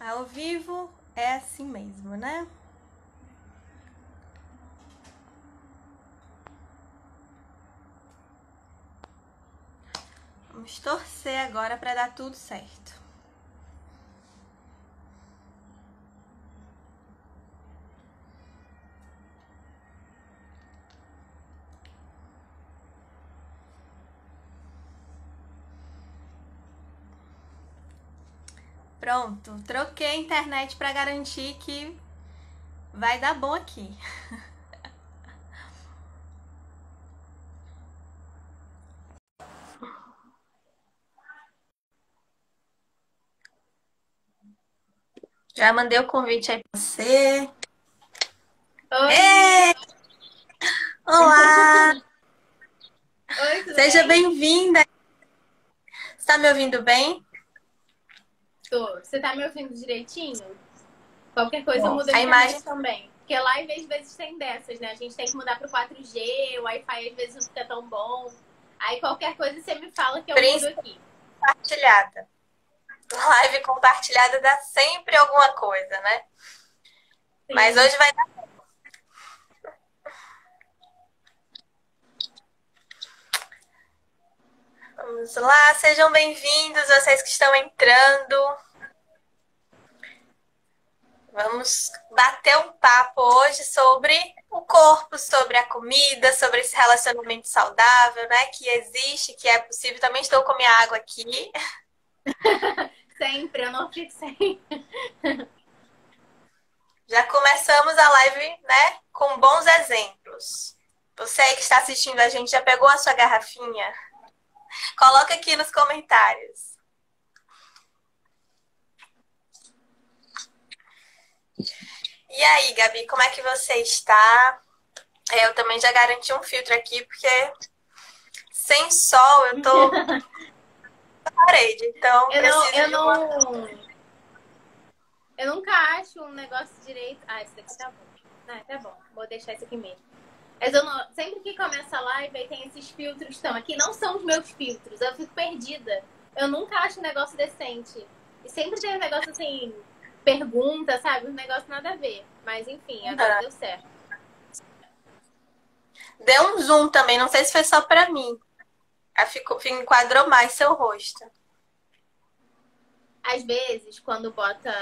Ao vivo é assim mesmo, né? Vamos torcer agora para dar tudo certo. Pronto, troquei a internet para garantir que vai dar bom aqui. Já mandei o convite aí para você. Oi! Ei! Olá! Oi, tudo Seja bem? bem-vinda! Está me ouvindo bem? Tô. Você tá me ouvindo direitinho? Qualquer coisa Bom, muda a a imagem internet também. Porque live às vezes tem dessas, né? A gente tem que mudar pro 4G, o Wi-Fi às vezes não fica tão bom. Aí qualquer coisa você me fala que eu mudo principalmente aqui. compartilhada. Live compartilhada dá sempre alguma coisa, né? Mas Sim. hoje vai dar. Vamos lá, sejam bem-vindos, vocês que estão entrando. Vamos bater um papo hoje sobre o corpo, sobre a comida, sobre esse relacionamento saudável, né? Que existe, que é possível. Também estou com minha água aqui. Sempre, eu não fico sem. Já começamos a live, né? Com bons exemplos. Você aí que está assistindo a gente já pegou a sua garrafinha? Coloca aqui nos comentários. E aí, Gabi, como é que você está? Eu também já garanti um filtro aqui, porque sem sol eu tô na parede, então Eu não, preciso eu de uma. não, eu nunca acho um negócio direito. Ah, isso aqui tá bom. Ah, tá bom. Vou deixar isso aqui mesmo. Mas eu não, sempre que começa a live, aí tem esses filtros que estão aqui. Não são os meus filtros, eu fico perdida. Eu nunca acho um negócio decente. E sempre tem um negócio assim, pergunta, sabe? Um negócio nada a ver. Mas enfim, agora deu certo. Deu um zoom também, não sei se foi só pra mim. Aí enquadrou mais seu rosto. Às vezes, quando bota.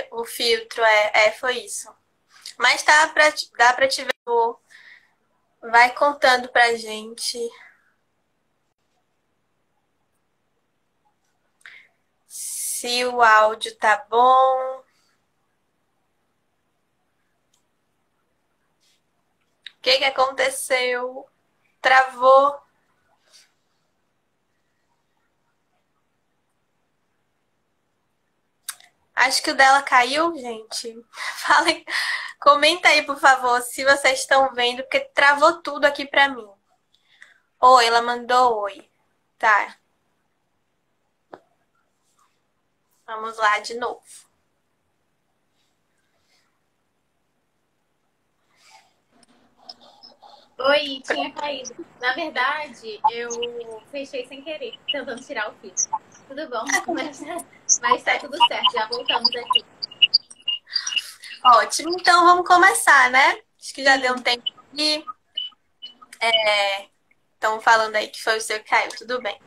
O filtro foi isso. Mas dá pra te ver. Vai contando pra gente se o áudio tá bom. O que que aconteceu? Travou. Acho que o dela caiu, gente. Falem, comenta aí, por favor, se vocês estão vendo, porque travou tudo aqui pra mim. Oi, ela mandou oi. Tá, vamos lá de novo. Oi, tinha caído. Na verdade, eu fechei sem querer, tentando tirar o filtro. Tudo bom, mas tá tudo certo. Já voltamos aqui. Ótimo, então vamos começar, né? Acho que já deu um Sim. tempo aqui. Estão falando aí que foi o seu que caiu, tudo bem.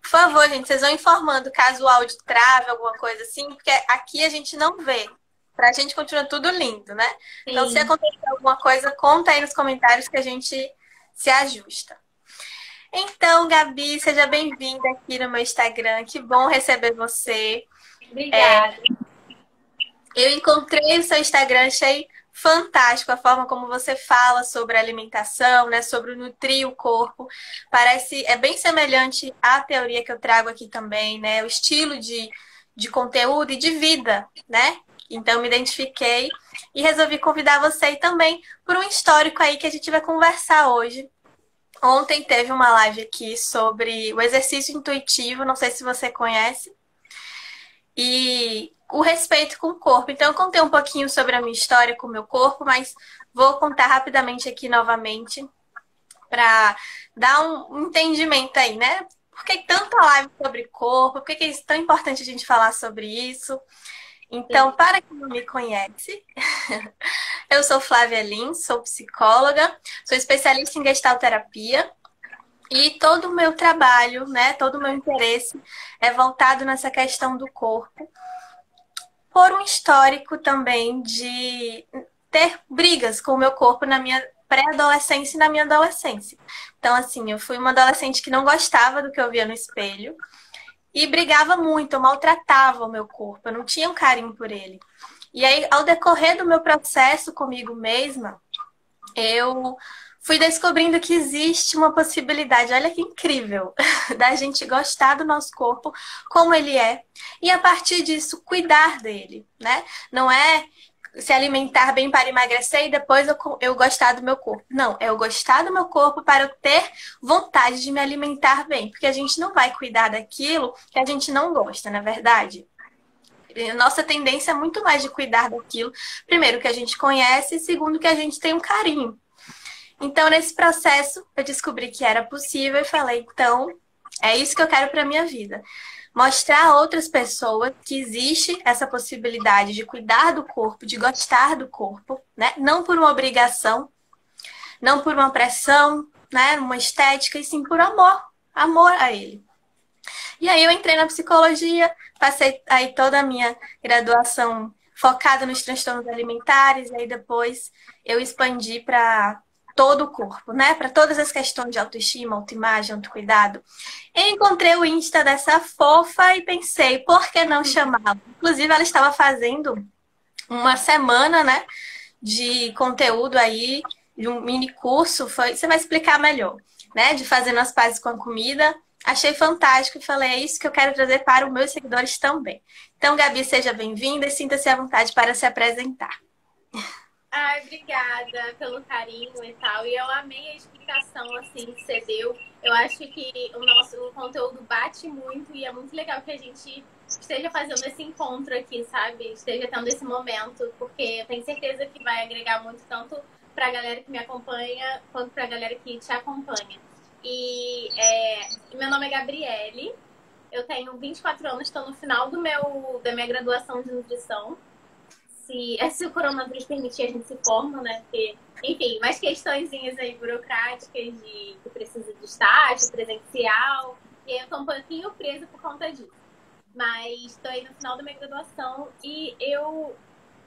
Por favor, gente, vocês vão informando caso o áudio trave, alguma coisa assim, porque aqui a gente não vê. Pra gente continua tudo lindo, né? Então, se Sim. acontecer alguma coisa, conta aí nos comentários que a gente se ajusta. Então, Gabi, seja bem-vinda aqui no meu Instagram. Que bom receber você. Obrigada. Eu encontrei o seu Instagram, achei fantástico a forma como você fala sobre alimentação, né, sobre nutrir o corpo. Parece, é bem semelhante à teoria que eu trago aqui também, né, o estilo de conteúdo e de vida, né? Então, me identifiquei e resolvi convidar você também por um histórico aí que a gente vai conversar hoje. Ontem teve uma live aqui sobre o exercício intuitivo, não sei se você conhece, e o respeito com o corpo. Então, eu contei um pouquinho sobre a minha história com o meu corpo, mas vou contar rapidamente aqui novamente para dar um entendimento aí, né? por que tanta live sobre corpo? Por que é tão importante a gente falar sobre isso? Então, para quem não me conhece, eu sou Flávia Lins, sou psicóloga, sou especialista em gestalterapia e todo o meu trabalho, né, todo o meu interesse é voltado nessa questão do corpo, por um histórico também de ter brigas com o meu corpo na minha pré-adolescência e na minha adolescência. Então, assim, eu fui uma adolescente que não gostava do que eu via no espelho e brigava muito, eu maltratava o meu corpo, eu não tinha um carinho por ele. E aí, ao decorrer do meu processo comigo mesma, eu fui descobrindo que existe uma possibilidade, olha que incrível, da gente gostar do nosso corpo como ele é e a partir disso cuidar dele, né? Não é se alimentar bem para emagrecer e depois eu gostar do meu corpo. Não, é eu gostar do meu corpo para eu ter vontade de me alimentar bem, porque a gente não vai cuidar daquilo que a gente não gosta, na verdade. Nossa tendência é muito mais de cuidar daquilo, primeiro, que a gente conhece e segundo, que a gente tem um carinho. Então, nesse processo, eu descobri que era possível e falei, então, é isso que eu quero para minha vida. Mostrar a outras pessoas que existe essa possibilidade de cuidar do corpo, de gostar do corpo, né? Não por uma obrigação, não por uma pressão, né? Uma estética, e sim por amor, amor a ele. E aí eu entrei na psicologia, passei aí toda a minha graduação focada nos transtornos alimentares, e aí depois eu expandi para todo o corpo, né? Para todas as questões de autoestima, autoimagem, autocuidado. Eu encontrei o Insta dessa fofa e pensei, por que não chamá-la? Inclusive, ela estava fazendo uma semana, né, de conteúdo aí, de um mini curso, você vai explicar melhor, né? De fazendo as pazes com a comida. Achei fantástico e falei, é isso que eu quero trazer para os meus seguidores também. Então, Gabi, seja bem-vinda e sinta-se à vontade para se apresentar. Ai, obrigada pelo carinho e tal. E eu amei a explicação assim que você deu. Eu acho que o conteúdo bate muito e é muito legal que a gente esteja fazendo esse encontro aqui, sabe? Esteja tendo esse momento, porque eu tenho certeza que vai agregar muito tanto para a galera que me acompanha quanto para a galera que te acompanha. E meu nome é Gabriele, eu tenho 24 anos, estou no final da minha graduação de nutrição. Se o coronavírus permitir, a gente se forma, né? Porque, enfim, mais questõezinhas aí burocráticas que precisa de estágio, presencial. E aí eu tô um pouquinho presa por conta disso. Mas estou aí no final da minha graduação e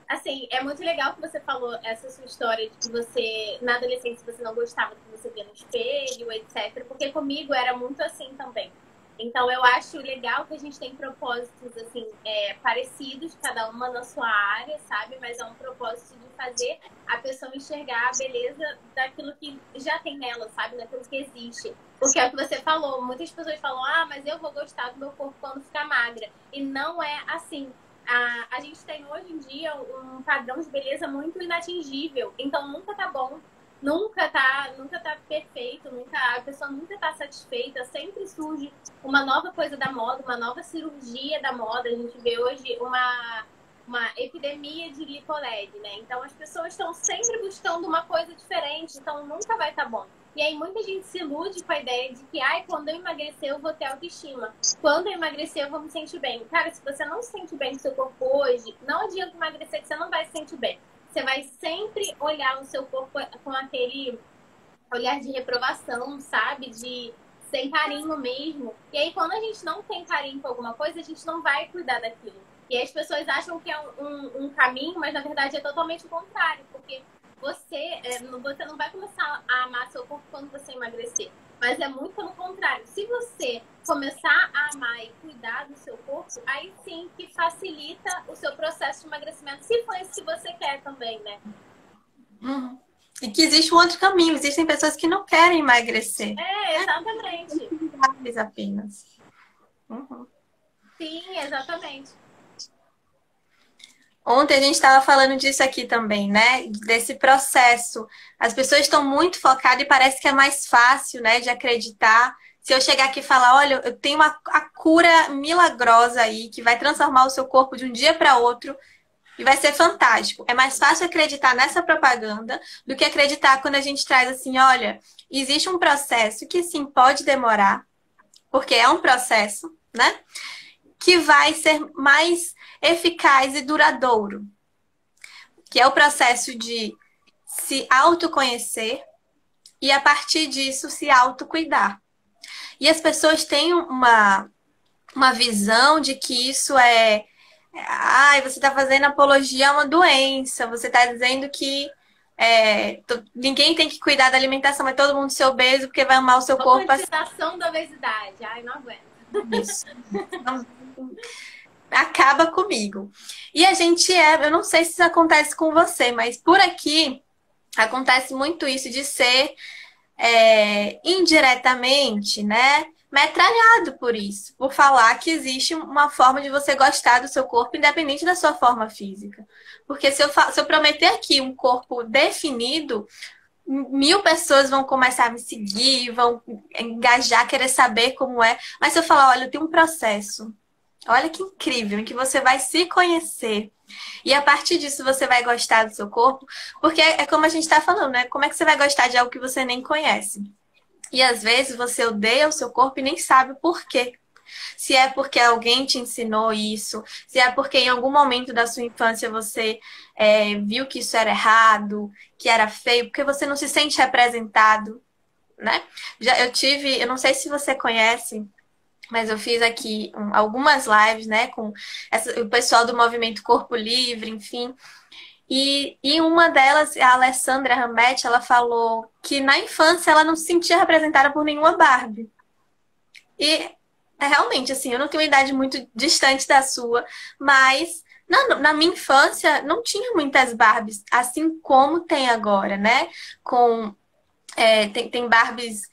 assim, é muito legal que você falou essa sua história de que você, na adolescência, você não gostava do que você via no espelho, etc. Porque comigo era muito assim também. Então, eu acho legal que a gente tem propósitos, assim, parecidos, cada uma na sua área, sabe? Mas é um propósito de fazer a pessoa enxergar a beleza daquilo que já tem nela, sabe? Daquilo que existe. Porque é o que você falou, muitas pessoas falam, mas eu vou gostar do meu corpo quando ficar magra. E não é assim. A gente tem hoje em dia um padrão de beleza muito inatingível. Então, nunca tá bom. Nunca tá perfeito, a pessoa nunca tá satisfeita, sempre surge uma nova coisa da moda, uma nova cirurgia da moda. A gente vê hoje uma epidemia de lipoled, né? Então as pessoas estão sempre buscando uma coisa diferente, então nunca vai estar bom. E aí muita gente se ilude com a ideia de que, quando eu emagrecer eu vou ter autoestima. Quando eu emagrecer eu vou me sentir bem. Cara, se você não se sente bem com seu corpo hoje, não adianta emagrecer que você não vai se sentir bem. Você vai sempre olhar o seu corpo com aquele olhar de reprovação, sabe? Sem carinho mesmo. E aí, quando a gente não tem carinho por alguma coisa, a gente não vai cuidar daquilo. E aí as pessoas acham que é um caminho, mas na verdade é totalmente o contrário. Porque você não vai começar a amar seu corpo quando você emagrecer. Mas é muito pelo contrário. Se você começar a amar e cuidar do seu corpo, aí sim que facilita o seu processo de emagrecimento, se for isso que você quer também, né? E que existe um outro caminho. Existem pessoas que não querem emagrecer. Exatamente. Apenas. Sim, exatamente. Ontem a gente estava falando disso aqui também, né? Desse processo. As pessoas estão muito focadas e parece que é mais fácil, né? De acreditar. Se eu chegar aqui e falar, olha, eu tenho a cura milagrosa aí que vai transformar o seu corpo de um dia para outro e vai ser fantástico. É mais fácil acreditar nessa propaganda do que acreditar quando a gente traz assim, olha, existe um processo que sim pode demorar. porque é um processo, né? Que vai ser mais eficaz e duradouro, que é o processo de se autoconhecer e, a partir disso, se autocuidar. E as pessoas têm uma visão de que isso ai, você está fazendo apologia a uma doença, você está dizendo que ninguém tem que cuidar da alimentação, mas todo mundo ser obeso porque vai amar o seu corpo. Romantização da obesidade. Ai, não aguento. Isso. Não, acaba comigo. E a gente eu não sei se isso acontece com você, mas por aqui acontece muito isso de ser indiretamente, né, metralhado por isso, por falar que existe uma forma de você gostar do seu corpo, independente da sua forma física. Porque se eu prometer aqui um corpo definido, 1000 pessoas vão começar a me seguir, vão engajar, querer saber como é. Mas se eu falar, olha, eu tenho um processo, olha que incrível, em que você vai se conhecer. E a partir disso você vai gostar do seu corpo, porque é como a gente está falando, né? Como é que você vai gostar de algo que você nem conhece? E às vezes você odeia o seu corpo e nem sabe o porquê. Se é porque alguém te ensinou isso, se é porque em algum momento da sua infância você viu que isso era errado, que era feio, porque você não se sente representado, né? Eu não sei se você conhece, mas eu fiz aqui algumas lives, né, com o pessoal do Movimento Corpo Livre, enfim. E uma delas, a Alessandra Rametti, ela falou que na infância ela não se sentia representada por nenhuma Barbie. E realmente, assim, eu não tenho uma idade muito distante da sua, mas na minha infância não tinha muitas Barbies, assim como tem agora, né? Tem Barbies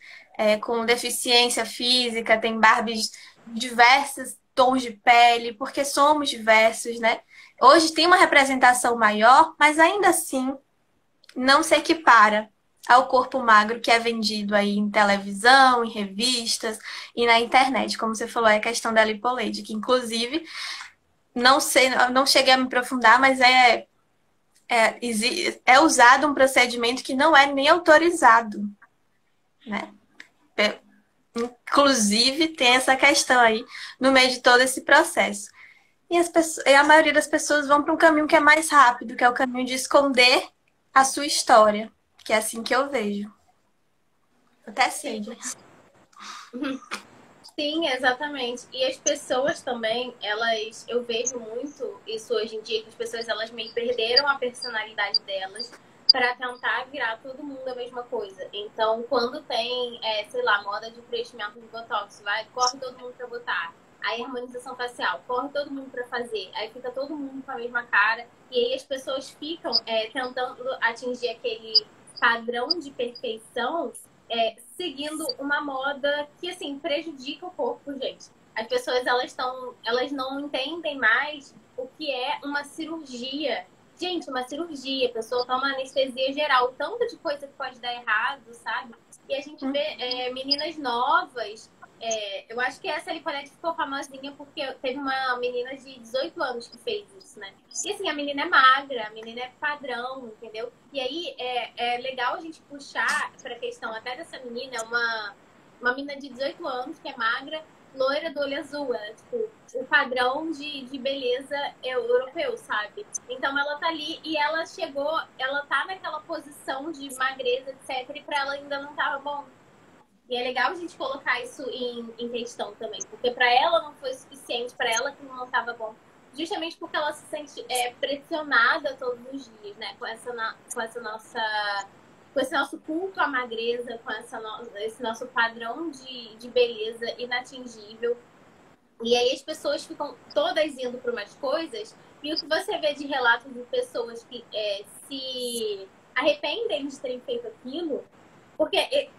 com deficiência física, tem Barbies diversos tons de pele, porque somos diversos, né? Hoje tem uma representação maior, mas ainda assim não se equipara ao corpo magro que é vendido aí em televisão, em revistas e na internet. Como você falou, é a questão da lipolade, que inclusive não cheguei a me aprofundar, mas é usado um procedimento que não é nem autorizado, né? Inclusive tem essa questão aí no meio de todo esse processo. E a maioria das pessoas vão para um caminho que é mais rápido, que é o caminho de esconder a sua história. Que é assim que eu vejo. Até sei. Sim, exatamente. E as pessoas também, eu vejo muito isso hoje em dia, que as pessoas elas meio perderam a personalidade delas para tentar virar todo mundo a mesma coisa. Então, quando tem, sei lá, moda de preenchimento de botox, corre todo mundo para botar. Aí harmonização facial, corre todo mundo para fazer. Aí fica todo mundo com a mesma cara. E aí as pessoas ficam tentando atingir aquele padrão de perfeição, seguindo uma moda que, assim, prejudica o corpo, gente. As pessoas, elas não entendem mais o que é uma cirurgia. Gente, uma cirurgia, a pessoa toma anestesia geral, o tanto de coisa que pode dar errado, sabe? E a gente vê meninas novas. Eu acho que essa Liponete ficou famosinha porque teve uma menina de 18 anos que fez isso, né? E assim, a menina é magra, a menina é padrão, entendeu? E aí é legal a gente puxar pra questão até dessa menina, uma menina de 18 anos que é magra, loira do olho azul, tipo, o padrão de beleza europeu, sabe? Então ela tá ali e ela tá naquela posição de magreza, etc, e pra ela ainda não tava bom. E é legal a gente colocar isso em questão também, porque para ela não foi suficiente, para ela que não estava bom, justamente porque ela se sente pressionada todos os dias, né? Com esse nosso culto à magreza, com esse nosso padrão de beleza inatingível. E aí as pessoas ficam todas indo para umas coisas, e o que você vê de relatos de pessoas que se arrependem de terem feito aquilo. Porque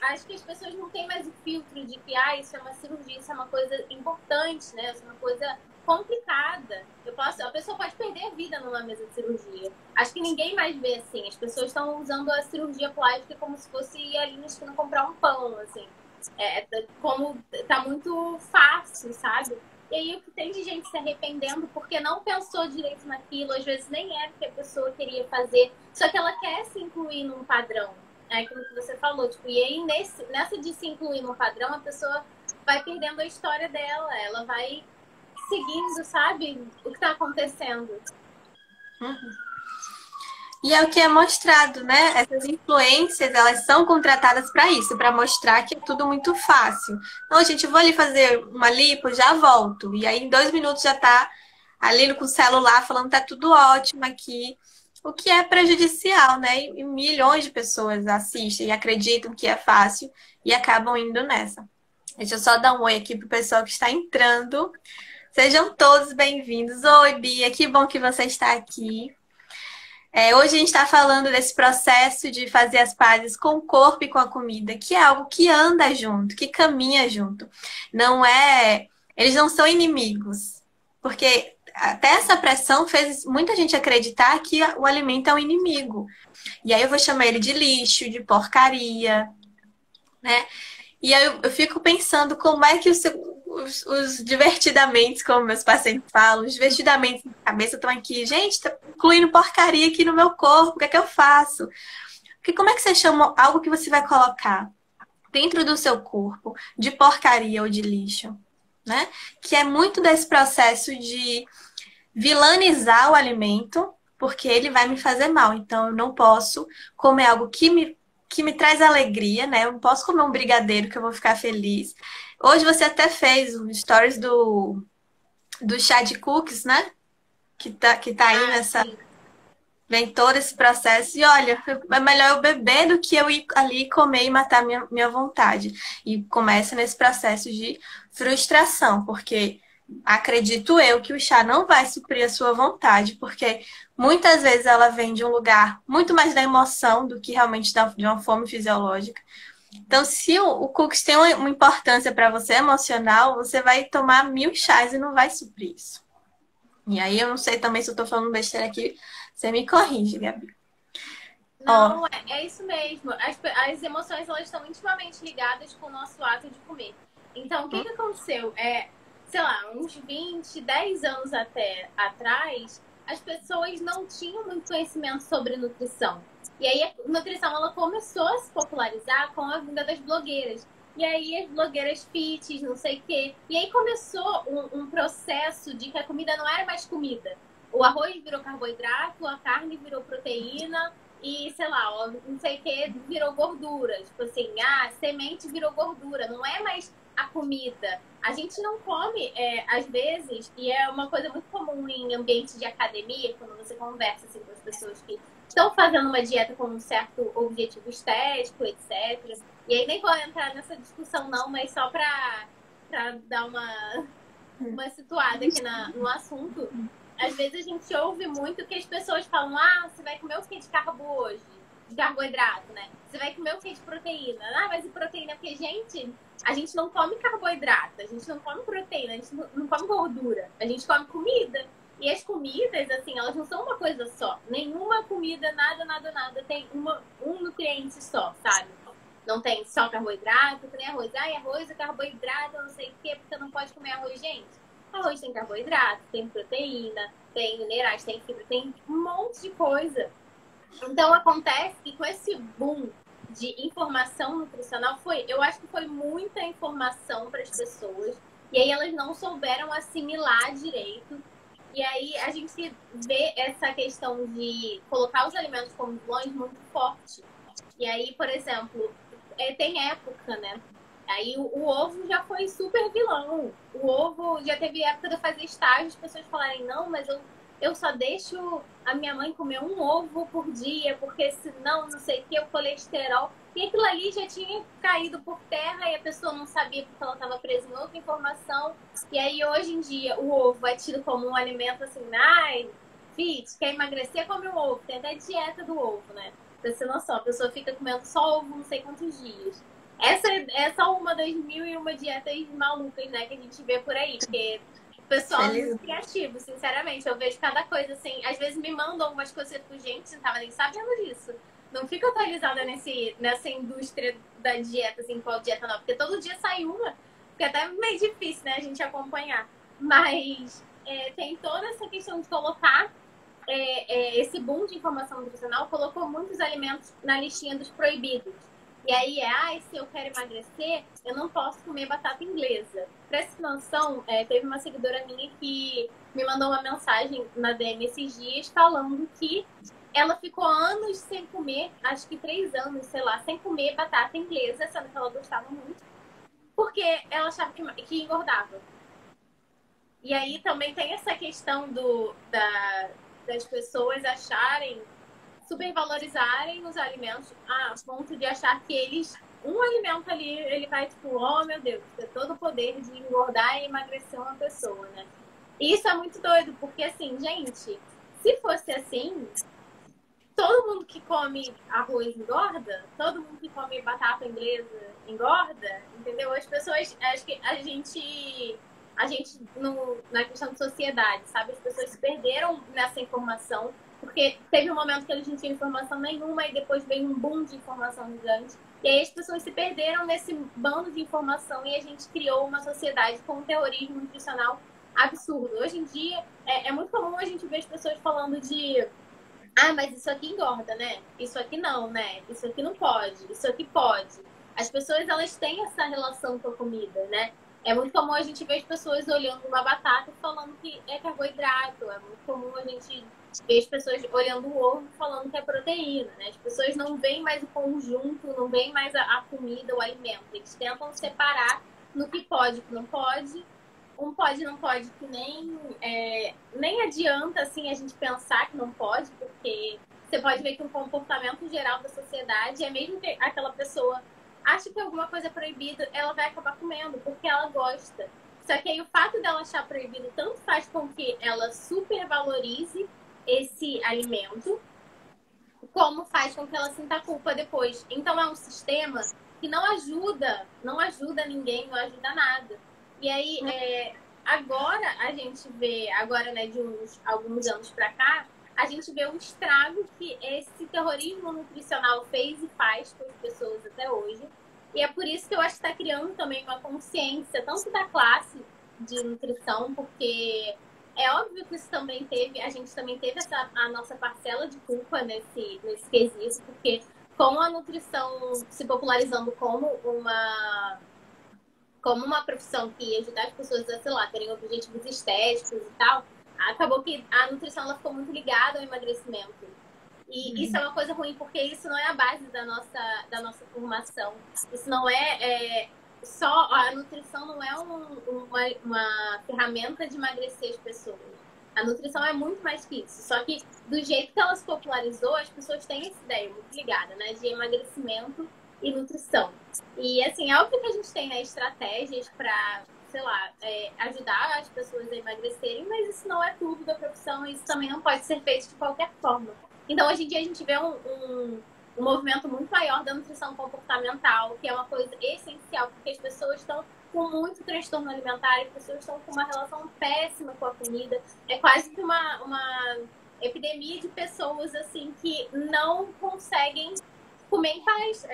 acho que as pessoas não têm mais o filtro de que isso é uma cirurgia, isso é uma coisa importante, né? Isso é uma coisa complicada. A pessoa pode perder a vida numa mesa de cirurgia. Acho que ninguém mais vê assim. As pessoas estão usando a cirurgia plástica como se fosse ir ali na esquina comprar um pão, assim. Como tá muito fácil, sabe? E aí o que tem de gente se arrependendo porque não pensou direito naquilo, às vezes nem era o que a pessoa queria fazer, só que ela quer se incluir num padrão. É aquilo que você falou, tipo, e aí nessa de se incluir no padrão, a pessoa vai perdendo a história dela, ela vai seguindo, sabe, o que tá acontecendo. E é o que é mostrado, né? Essas influências, elas são contratadas para isso, para mostrar que é tudo muito fácil. Então, gente, eu vou ali fazer uma lipo, já volto. E aí, em 2 minutos, já tá ali com o celular falando tá tudo ótimo aqui. O que é prejudicial, né? E milhões de pessoas assistem e acreditam que é fácil e acabam indo nessa. Deixa eu só dar um oi aqui pro pessoal que está entrando. Sejam todos bem-vindos. Oi, Bia, que bom que você está aqui. Hoje a gente está falando desse processo de fazer as pazes com o corpo e com a comida, que é algo que anda junto, que caminha junto. Não é. Eles não são inimigos. Porque até essa pressão fez muita gente acreditar que o alimento é um inimigo. E aí eu vou chamar ele de lixo, de porcaria, né? E aí eu fico pensando como é que os divertidamente, como meus pacientes falam, os divertidamente na cabeça estão aqui. Gente, tá incluindo porcaria aqui no meu corpo, o que é que eu faço? Porque como é que você chama algo que você vai colocar dentro do seu corpo de porcaria ou de lixo? Né? Que é muito desse processo de vilanizar o alimento, porque ele vai me fazer mal. Então, eu não posso comer algo que me traz alegria, né? Eu não posso comer um brigadeiro que eu vou ficar feliz. Hoje você até fez um stories do chá de cookies, né? Que tá aí nessa. Sim. Vem todo esse processo. E olha, é melhor eu beber do que eu ir ali comer e matar minha vontade. E começa nesse processo de frustração, porque acredito eu que o chá não vai suprir a sua vontade, porque muitas vezes ela vem de um lugar muito mais da emoção do que realmente de uma fome fisiológica. Então, se o cookies tem uma importância para você emocional, você vai tomar 1000 chás e não vai suprir isso. E aí eu não sei também se eu tô falando besteira aqui, você me corrige, Gabi. Não, é isso mesmo. As emoções, elas estão intimamente ligadas com o nosso ato de comer. Então, o que aconteceu? Sei lá, uns 20, 10 anos até atrás, as pessoas não tinham muito conhecimento sobre nutrição. E aí, a nutrição, ela começou a se popularizar com a vinda das blogueiras. E aí, as blogueiras fits, não sei o quê. E aí, começou um processo de que a comida não era mais comida. O arroz virou carboidrato, a carne virou proteína e, sei lá, ó, não sei o que, virou gordura. Tipo assim, semente virou gordura. Não é mais a comida. A gente não come, às vezes, e é uma coisa muito comum em ambiente de academia, quando você conversa assim, com as pessoas que estão fazendo uma dieta com um certo objetivo estético, etc. E aí nem vou entrar nessa discussão não, mas só pra dar uma situada aqui no assunto. Às vezes a gente ouve muito que as pessoas falam: você vai comer o que de carbo hoje? De carboidrato, né? Você vai comer o que de proteína? Mas e proteína? Porque, gente, a gente não come carboidrato, a gente não come proteína, a gente não come gordura, a gente come comida. E as comidas, assim, elas não são uma coisa só. Nenhuma comida, nada tem um nutriente só, sabe? Não tem só carboidrato, que nem arroz. Arroz é carboidrato, não sei o quê, porque não pode comer arroz, gente. Arroz tem carboidrato, tem proteína, tem minerais, tem fibra, tem um monte de coisa. Então, acontece que com esse boom de informação nutricional, eu acho que foi muita informação para as pessoas. E aí elas não souberam assimilar direito. E aí a gente vê essa questão de colocar os alimentos como vilões muito forte. E aí, por exemplo, tem época, né? Aí o ovo já foi super vilão. O ovo já teve época de eu fazer estágio, as pessoas falarem: não, mas eu só deixo a minha mãe comer um ovo por dia, porque senão não sei o que, o colesterol. E aquilo ali já tinha caído por terra e a pessoa não sabia porque ela estava presa em outra informação. E aí hoje em dia o ovo é tido como um alimento assim: quer emagrecer, come um ovo. Tem até dieta do ovo, né? Pra você não só, a pessoa fica comendo só ovo não sei quantos dias. Essa é só uma das 1001 dietas malucas, né, que a gente vê por aí, porque o pessoal é muito criativo, sinceramente. Eu vejo cada coisa, assim, às vezes me mandam algumas coisas, tipo, gente, não tava nem sabendo disso. Não fico atualizada nessa indústria da dieta, assim, qual dieta não, porque todo dia sai uma, porque até é meio difícil, né, a gente acompanhar. Mas tem toda essa questão de colocar esse boom de informação nutricional colocou muitos alimentos na listinha dos proibidos. E aí se eu quero emagrecer, eu não posso comer batata inglesa. Pra essa noção, teve uma seguidora minha que me mandou uma mensagem na DM esses dias falando que ela ficou anos sem comer, acho que 3 anos, sei lá, sem comer batata inglesa, sendo que ela gostava muito, porque ela achava que engordava. E aí também tem essa questão das pessoas acharem, supervalorizarem os alimentos a ponto de achar que um alimento ali, ele vai tipo, oh meu Deus, ter todo o poder de engordar e emagrecer uma pessoa, né? E isso é muito doido, porque assim, gente, se fosse assim, todo mundo que come arroz engorda, todo mundo que come batata inglesa engorda, entendeu? As pessoas, acho que a gente na questão de sociedade, sabe? As pessoas se perderam nessa informação, porque teve um momento que a gente não tinha informação nenhuma e depois veio um boom de informação gigante. E aí as pessoas se perderam nesse bando de informação e a gente criou uma sociedade com um terrorismo nutricional absurdo. Hoje em dia, é muito comum a gente ver as pessoas falando de mas isso aqui engorda, né? Isso aqui não, né? Isso aqui não pode, isso aqui pode. As pessoas, elas têm essa relação com a comida, né? É muito comum a gente ver as pessoas olhando uma batata e falando que é carboidrato. É muito comum a gente ver as pessoas olhando o ovo e falando que é proteína, né? As pessoas não veem mais o conjunto, não veem mais a comida, o alimento. Eles tentam separar no que pode, o que não pode, pode, não pode, que nem adianta assim a gente pensar que não pode, porque você pode ver que o comportamento geral da sociedade é mesmo que aquela pessoa acha que alguma coisa é proibida, ela vai acabar comendo, porque ela gosta. Só que aí o fato dela achar proibido tanto faz com que ela supervalorize esse alimento, como faz com que ela sinta culpa depois. Então é um sistema que não ajuda ninguém, não ajuda nada. E aí, agora a gente vê, né, de alguns anos pra cá, a gente vê o estrago que esse terrorismo nutricional fez e faz com as pessoas até hoje. E é por isso que eu acho que está criando também uma consciência, tanto da classe de nutrição, porque é óbvio que isso também a gente também teve a nossa parcela de culpa nesse quesito, porque com a nutrição se popularizando como uma profissão que ia ajudar as pessoas a, sei lá, terem objetivos estéticos e tal, acabou que a nutrição ela ficou muito ligada ao emagrecimento. E isso é uma coisa ruim, porque isso não é a base da nossa formação. Isso não só... A nutrição não é uma ferramenta de emagrecer as pessoas. A nutrição é muito mais que isso. Só que, do jeito que ela se popularizou, as pessoas têm essa ideia muito ligada, né? De emagrecimento e nutrição. E, assim, é óbvio que a gente tem, né, estratégias para, sei lá, ajudar as pessoas a emagrecerem, mas isso não é tudo da profissão e isso também não pode ser feito de qualquer forma. Então, hoje em dia, a gente vê um movimento muito maior da nutrição comportamental, que é uma coisa essencial, porque as pessoas estão com muito transtorno alimentar, as pessoas estão com uma relação péssima com a comida. É quase que uma epidemia de pessoas, assim, que não conseguem comer em paz.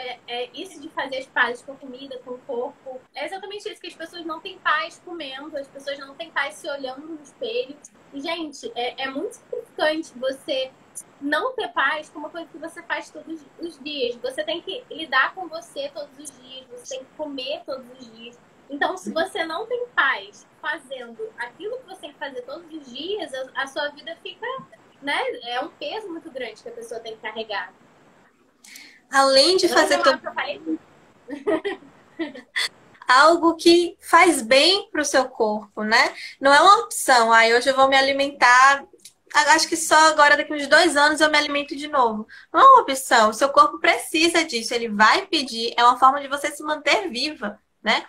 Isso de fazer as pazes com a comida, com o corpo. É exatamente isso, que as pessoas não têm paz comendo, as pessoas não têm paz se olhando no espelho. E, gente, é muito significante você não ter paz com uma coisa que você faz todos os dias. Você tem que lidar com você todos os dias, você tem que comer todos os dias. Então, se você não tem paz fazendo aquilo que você tem que fazer todos os dias, a sua vida fica, né? É um peso muito grande que a pessoa tem que carregar. Além de fazer algo que faz bem para o seu corpo, né? Não é uma opção. Hoje eu vou me alimentar. Acho que só agora, daqui uns 2 anos, eu me alimento de novo. Não é uma opção. O seu corpo precisa disso. Ele vai pedir. É uma forma de você se manter viva, né?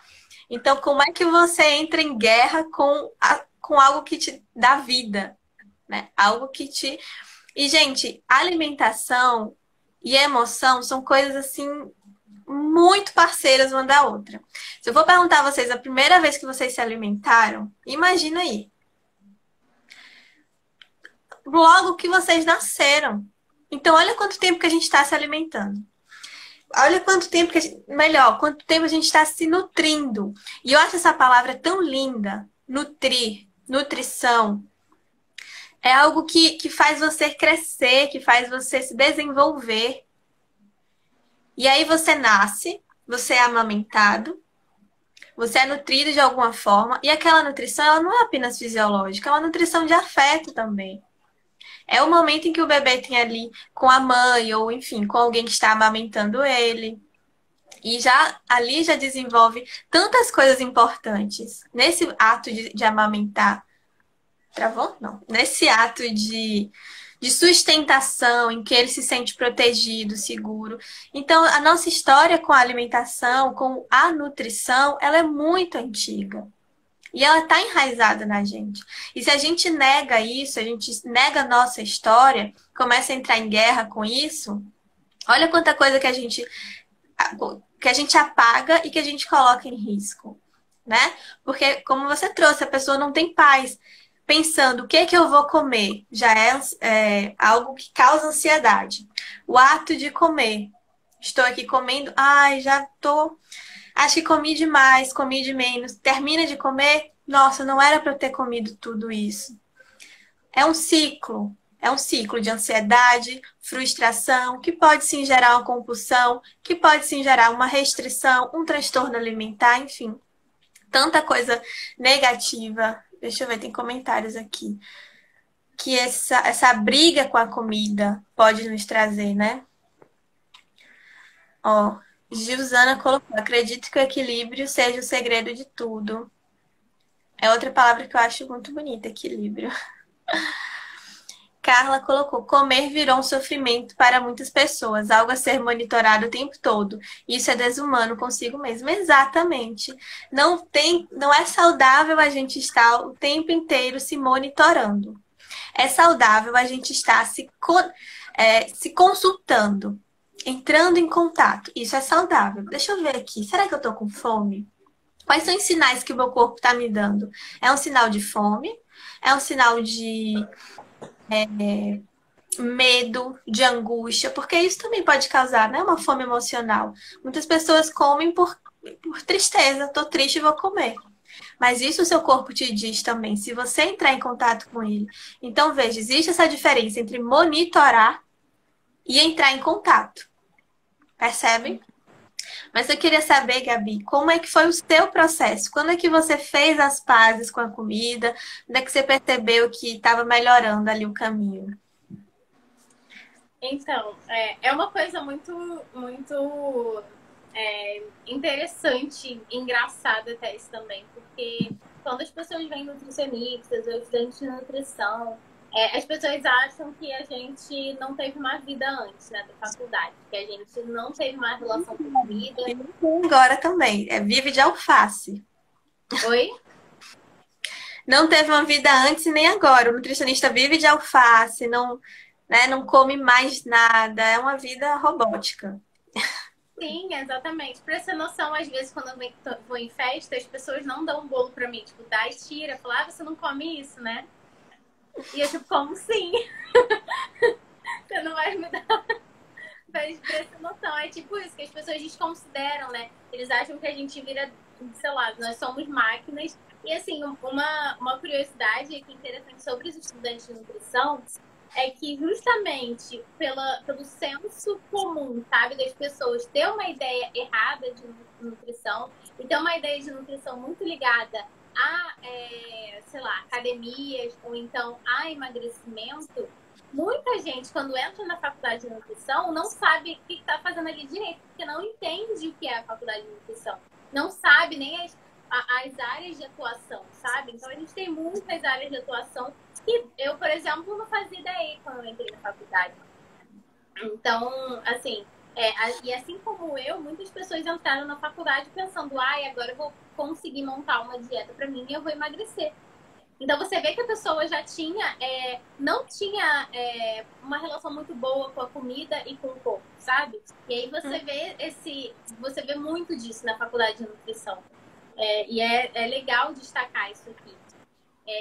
Então, como é que você entra em guerra com algo que te dá vida, né? Algo que te... E, gente, alimentação e emoção são coisas, assim, muito parceiras uma da outra. Se eu for perguntar a vocês a primeira vez que vocês se alimentaram, imagina aí. Logo que vocês nasceram. Então, olha quanto tempo que a gente está se alimentando. Olha quanto tempo quanto tempo a gente está se nutrindo. E eu acho essa palavra tão linda. Nutrir, nutrição. É algo que faz você crescer, que faz você se desenvolver. E aí você nasce, você é amamentado, você é nutrido de alguma forma, e aquela nutrição ela não é apenas fisiológica, é uma nutrição de afeto também. É o momento em que o bebê tem ali com a mãe, ou enfim, com alguém que está amamentando ele. E já ali já desenvolve tantas coisas importantes. Nesse ato de amamentar, travou? Não. Nesse ato de sustentação, em que ele se sente protegido, seguro. Então, a nossa história com a alimentação, com a nutrição, ela é muito antiga. E ela está enraizada na gente. E se a gente nega isso, a gente nega a nossa história, começa a entrar em guerra com isso, olha quanta coisa que a gente apaga e que a gente coloca em risco, né? Porque, como você trouxe, a pessoa não tem paz. Pensando o que é que eu vou comer já é algo que causa ansiedade. O ato de comer. Estou aqui comendo, ai, já tô. Acho que comi demais, comi de menos. Termina de comer, nossa, não era para eu ter comido tudo isso. É um ciclo. É um ciclo de ansiedade, frustração, que pode sim gerar uma compulsão, que pode sim gerar uma restrição, um transtorno alimentar, enfim. Tanta coisa negativa. Deixa eu ver, tem comentários aqui. Que essa briga com a comida pode nos trazer, né? Ó, Gilzana colocou: acredito que o equilíbrio seja o segredo de tudo. É outra palavra que eu acho muito bonita, equilíbrio. Carla colocou: comer virou um sofrimento para muitas pessoas, algo a ser monitorado o tempo todo. Isso é desumano consigo mesmo. Exatamente. Não é saudável a gente estar o tempo inteiro se monitorando. É saudável a gente estar se consultando, entrando em contato. Isso é saudável. Deixa eu ver aqui. Será que eu tô com fome? Quais são os sinais que o meu corpo está me dando? É um sinal de fome? É um sinal de medo, de angústia? Porque isso também pode causar, né, uma fome emocional. Muitas pessoas comem por tristeza. Tô triste e vou comer. Mas isso o seu corpo te diz também, se você entrar em contato com ele. Então, veja, existe essa diferença entre monitorar e entrar em contato. Percebe? Mas eu queria saber, Gabi, como é que foi o seu processo? Quando é que você fez as pazes com a comida? Quando é que você percebeu que estava melhorando ali o caminho? Então, é uma coisa muito interessante, engraçada até isso também, porque quando as pessoas vêm nutricionistas ou estudantes de nutrição, as pessoas acham que a gente não teve uma vida antes, né, da faculdade, que a gente não teve uma relação com comida. Agora também, vive de alface. Oi? Não teve uma vida antes e nem agora. O nutricionista vive de alface, não, né, não come mais nada. É uma vida robótica. Sim, exatamente. Pra essa noção, às vezes, quando eu vou em festa, as pessoas não dão um bolo pra mim. Tipo, dá e tira. Falar, você não come isso, né? E eu, tipo, como sim? Você não vai me dar. Mas pra essa noção, é tipo isso, que as pessoas desconsideram, né? Eles acham que a gente vira, sei lá, nós somos máquinas. E, assim, uma curiosidade aqui interessante sobre os estudantes de nutrição é que justamente pelo senso comum, sabe, das pessoas ter uma ideia errada de nutrição e ter uma ideia de nutrição muito ligada a, sei lá, academias ou então a emagrecimento, muita gente, quando entra na faculdade de nutrição, não sabe o que está fazendo ali direito, porque não entende o que é a faculdade de nutrição. Não sabe nem as áreas de atuação, sabe? Então, a gente tem muitas áreas de atuação que eu, por exemplo, não fazia ideia quando eu entrei na faculdade. Então, assim, e assim como eu, muitas pessoas entraram na faculdade pensando, agora eu vou conseguir montar uma dieta para mim e eu vou emagrecer. Então, você vê que a pessoa já tinha, não tinha uma relação muito boa com a comida e com o corpo, sabe? E aí você vê muito disso na faculdade de nutrição. E é legal destacar isso aqui.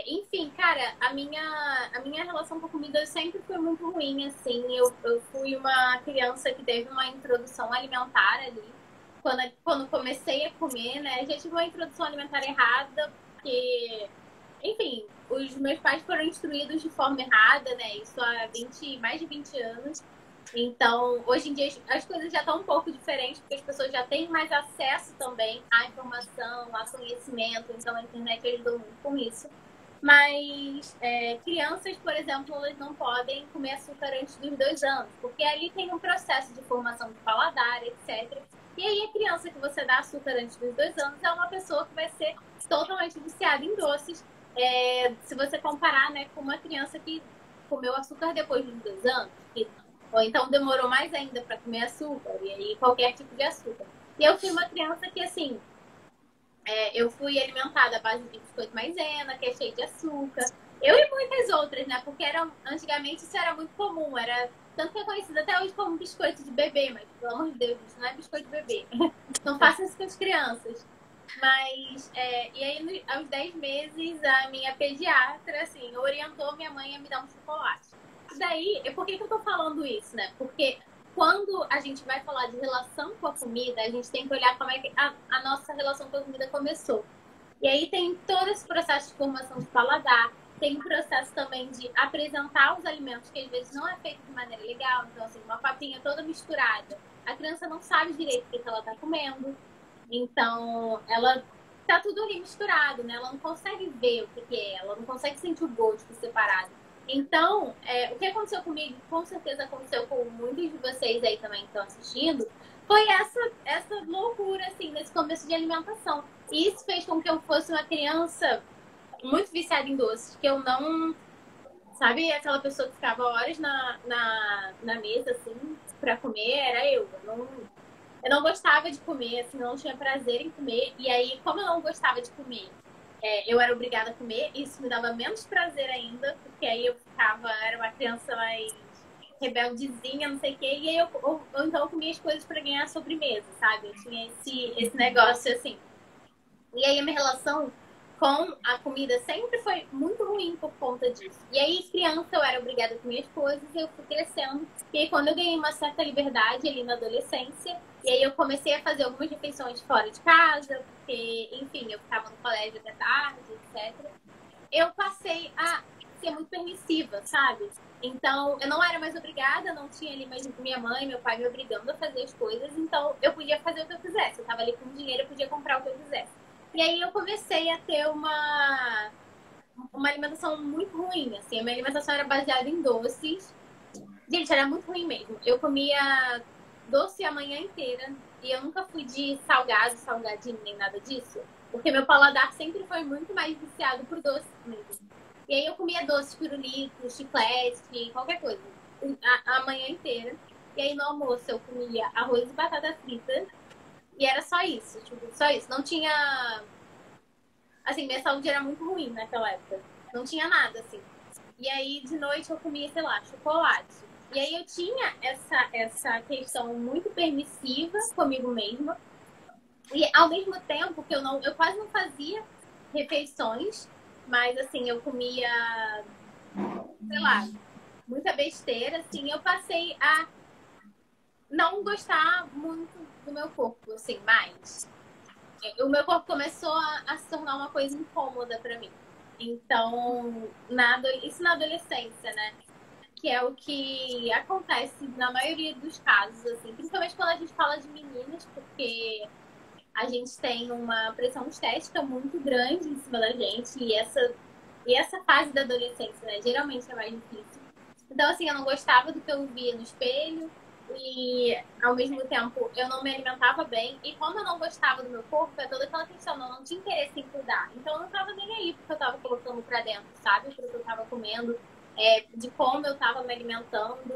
Enfim, cara, a minha relação com a comida sempre foi muito ruim, assim. Eu fui uma criança que teve uma introdução alimentar ali. Quando comecei a comer, né? Já tive uma introdução alimentar errada, porque, enfim, os meus pais foram instruídos de forma errada, né? Isso há mais de 20 anos. Então, hoje em dia, as coisas já estão um pouco diferentes, porque as pessoas já têm mais acesso também à informação, a conhecimento. Então, a internet ajudou muito com isso. Mas crianças, por exemplo, elas não podem comer açúcar antes dos 2 anos, porque ali tem um processo de formação de paladar, etc. E aí, a criança que você dá açúcar antes dos 2 anos é uma pessoa que vai ser totalmente viciada em doces. Se você comparar, né, com uma criança que comeu açúcar depois dos 2 anos, ou então demorou mais ainda para comer açúcar, e aí qualquer tipo de açúcar. E eu fui uma criança que, assim, eu fui alimentada à base de biscoito maisena, que é cheio de açúcar. Eu e muitas outras, né? Porque antigamente isso era muito comum. Tanto que é conhecido até hoje como biscoito de bebê, mas pelo amor de Deus, isso não é biscoito de bebê. Não façam isso com as crianças. Mas, e aí aos 10 meses, a minha pediatra, assim, orientou minha mãe a me dar um chocolate. Daí, por que eu tô falando isso, né? Porque quando a gente vai falar de relação com a comida, a gente tem que olhar como é que a nossa relação com a comida começou. E aí tem todo esse processo de formação de paladar, tem o processo também de apresentar os alimentos, que às vezes não é feito de maneira legal. Então, assim, uma papinha toda misturada. A criança não sabe direito o que ela tá comendo. Então, ela tá tudo ali misturado, né? Ela não consegue ver o que é, ela não consegue sentir o gosto separado. Então, o que aconteceu comigo, com certeza aconteceu com muitos de vocês aí também que estão assistindo, foi essa loucura, assim, nesse começo de alimentação. E isso fez com que eu fosse uma criança muito viciada em doces, que eu não... Sabe, aquela pessoa que ficava horas na mesa, assim, pra comer, era eu. Eu não gostava de comer, assim, eu não tinha prazer em comer. E aí, como eu não gostava de comer, eu era obrigada a comer, isso me dava menos prazer ainda, porque aí eu era uma criança mais rebeldezinha, não sei o quê, e aí ou então eu comia as coisas para ganhar sobremesa, sabe? Eu tinha esse negócio assim. E aí a minha relação com a comida sempre foi muito ruim por conta disso. E aí, criança, eu era obrigada a comer as coisas e eu fui crescendo. E aí, quando eu ganhei uma certa liberdade ali na adolescência, e aí eu comecei a fazer algumas refeições fora de casa, porque, enfim, eu ficava no colégio até tarde, etc. Eu passei a ser muito permissiva, sabe? Então, eu não era mais obrigada, não tinha ali mais minha mãe, meu pai me obrigando a fazer as coisas, então eu podia fazer o que eu quisesse. Eu tava ali com dinheiro, eu podia comprar o que eu quisesse. E aí eu comecei a ter uma alimentação muito ruim, assim. A minha alimentação era baseada em doces. Gente, era muito ruim mesmo. Eu comia doce a manhã inteira e eu nunca fui de salgado, salgadinho, nem nada disso. Porque meu paladar sempre foi muito mais viciado por doce mesmo. E aí eu comia doces, pirulitos, chiclete, qualquer coisa. A manhã inteira. E aí no almoço eu comia arroz e batata frita. E era só isso, tipo, só isso. Não tinha... Assim, minha saúde era muito ruim naquela época. Não tinha nada, assim. E aí, de noite, eu comia, sei lá, chocolate. E aí, eu tinha essa questão muito permissiva comigo mesma. E, ao mesmo tempo, que eu quase não fazia refeições. Mas, assim, eu comia, sei lá, muita besteira, assim. Eu passei a não gostar muito do meu corpo, assim, mais. O meu corpo começou a se tornar uma coisa incômoda pra mim. Então, isso na adolescência, né? Que é o que acontece na maioria dos casos, assim. Principalmente quando a gente fala de meninas, porque a gente tem uma pressão estética muito grande em cima da gente. E essa fase da adolescência, né? Geralmente é mais difícil. Então, assim, eu não gostava do que eu via no espelho. E, ao mesmo tempo, eu não me alimentava bem. E quando eu não gostava do meu corpo, é toda aquela questão, eu não tinha interesse em cuidar. Então, eu não tava nem aí porque eu tava colocando pra dentro, sabe? Porque eu tava comendo, de como eu tava me alimentando,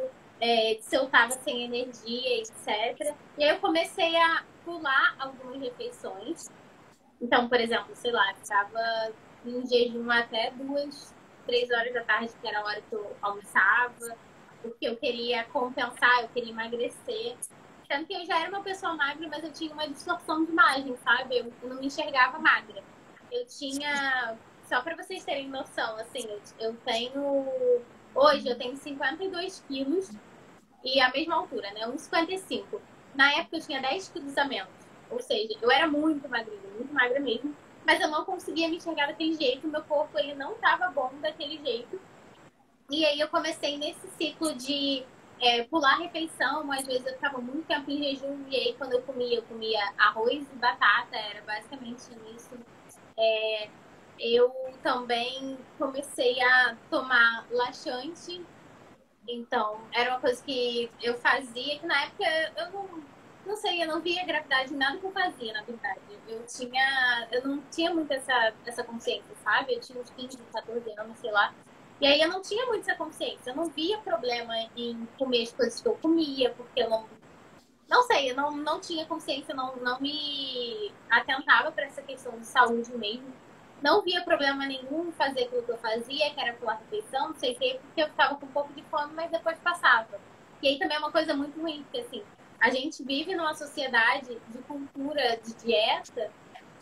se eu tava sem energia, etc. E aí eu comecei a pular algumas refeições. Então, por exemplo, sei lá, eu ficava em jejum até 2, 3 horas da tarde, que era a hora que eu almoçava, porque eu queria compensar, eu queria emagrecer. Sendo que eu já era uma pessoa magra, mas eu tinha uma distorção de imagem, sabe? Eu não me enxergava magra. Eu tinha... Só para vocês terem noção, assim, eu tenho... Hoje eu tenho 52 quilos e a mesma altura, né? 1,55. Na época eu tinha 10 quilos a menos. Ou seja, eu era muito magrinha, muito magra mesmo. Mas eu não conseguia me enxergar daquele jeito. Meu corpo, ele não estava bom daquele jeito. E aí eu comecei nesse ciclo de pular a refeição. Às vezes eu ficava muito tempo em jejum e aí quando eu comia arroz e batata, era basicamente isso. Eu também comecei a tomar laxante, então era uma coisa que eu fazia, que na época eu não sei, eu não via gravidade em nada que eu fazia, na verdade. Eu não tinha muito essa consciência, sabe? Eu tinha uns 15, 14 anos, sei lá. E aí eu não tinha muito essa consciência. Eu não via problema em comer as coisas que eu comia, porque eu não sei, eu não tinha consciência, não me atentava para essa questão de saúde mesmo. Não via problema nenhum em fazer aquilo que eu fazia, que era pular refeição, não sei o quê, porque eu ficava com um pouco de fome, mas depois passava. E aí também é uma coisa muito ruim, porque assim, a gente vive numa sociedade de cultura de dieta,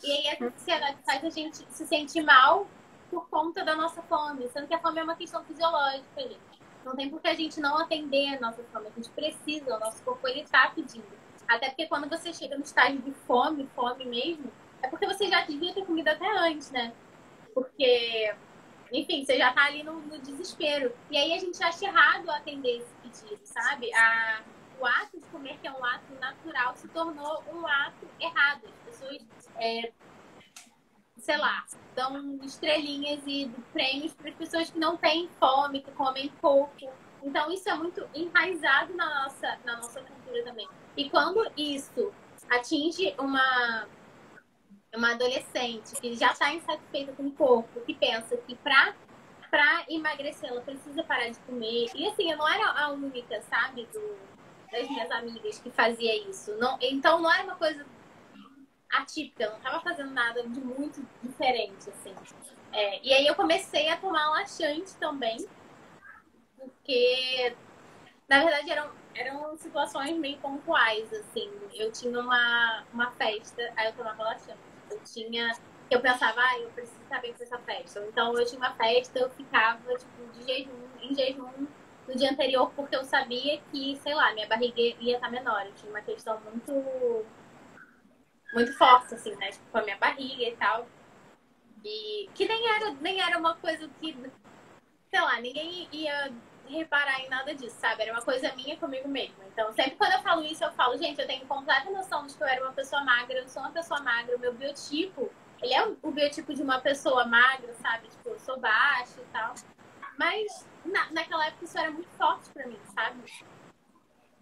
e aí essa sociedade faz a gente se sentir mal por conta da nossa fome, sendo que a fome é uma questão fisiológica, gente. Não tem por que a gente não atender a nossa fome, a gente precisa, o nosso corpo ele está pedindo. Até porque quando você chega no estágio de fome, fome mesmo, é porque você já devia ter comido até antes, né? Porque, enfim, você já tá ali no desespero. E aí a gente acha errado atender esse pedido, sabe? O ato de comer, que é um ato natural, se tornou um ato errado. As pessoas, sei lá, dão estrelinhas e prêmios para as pessoas que não têm fome, que comem pouco. Então, isso é muito enraizado na nossa cultura também. E quando isso atinge uma adolescente que já está insatisfeita com o corpo, que pensa que para emagrecer ela precisa parar de comer. E assim, eu não era a única, sabe, das minhas amigas que fazia isso. Não, então não era uma coisa atípica, eu não estava fazendo nada de muito diferente, assim. E aí eu comecei a tomar laxante também, porque na verdade eram situações meio pontuais, assim. Eu tinha uma festa, aí eu tomava laxante. Eu pensava, eu preciso estar bem pra essa festa. Então eu tinha uma festa, eu ficava, tipo, em jejum no dia anterior, porque eu sabia que, sei lá, minha barriga ia estar menor. Eu tinha uma questão muito forte, assim, né? Tipo, com a minha barriga e tal. E que nem era uma coisa que, sei lá, ninguém ia reparar em nada disso, sabe? Era uma coisa minha comigo mesma. Então, sempre quando eu falo isso, eu falo, gente, eu tenho completa noção de que eu era uma pessoa magra, eu sou uma pessoa magra, o meu biotipo, ele é o biotipo de uma pessoa magra, sabe? Tipo, eu sou baixa e tal. Mas naquela época isso era muito forte pra mim, sabe?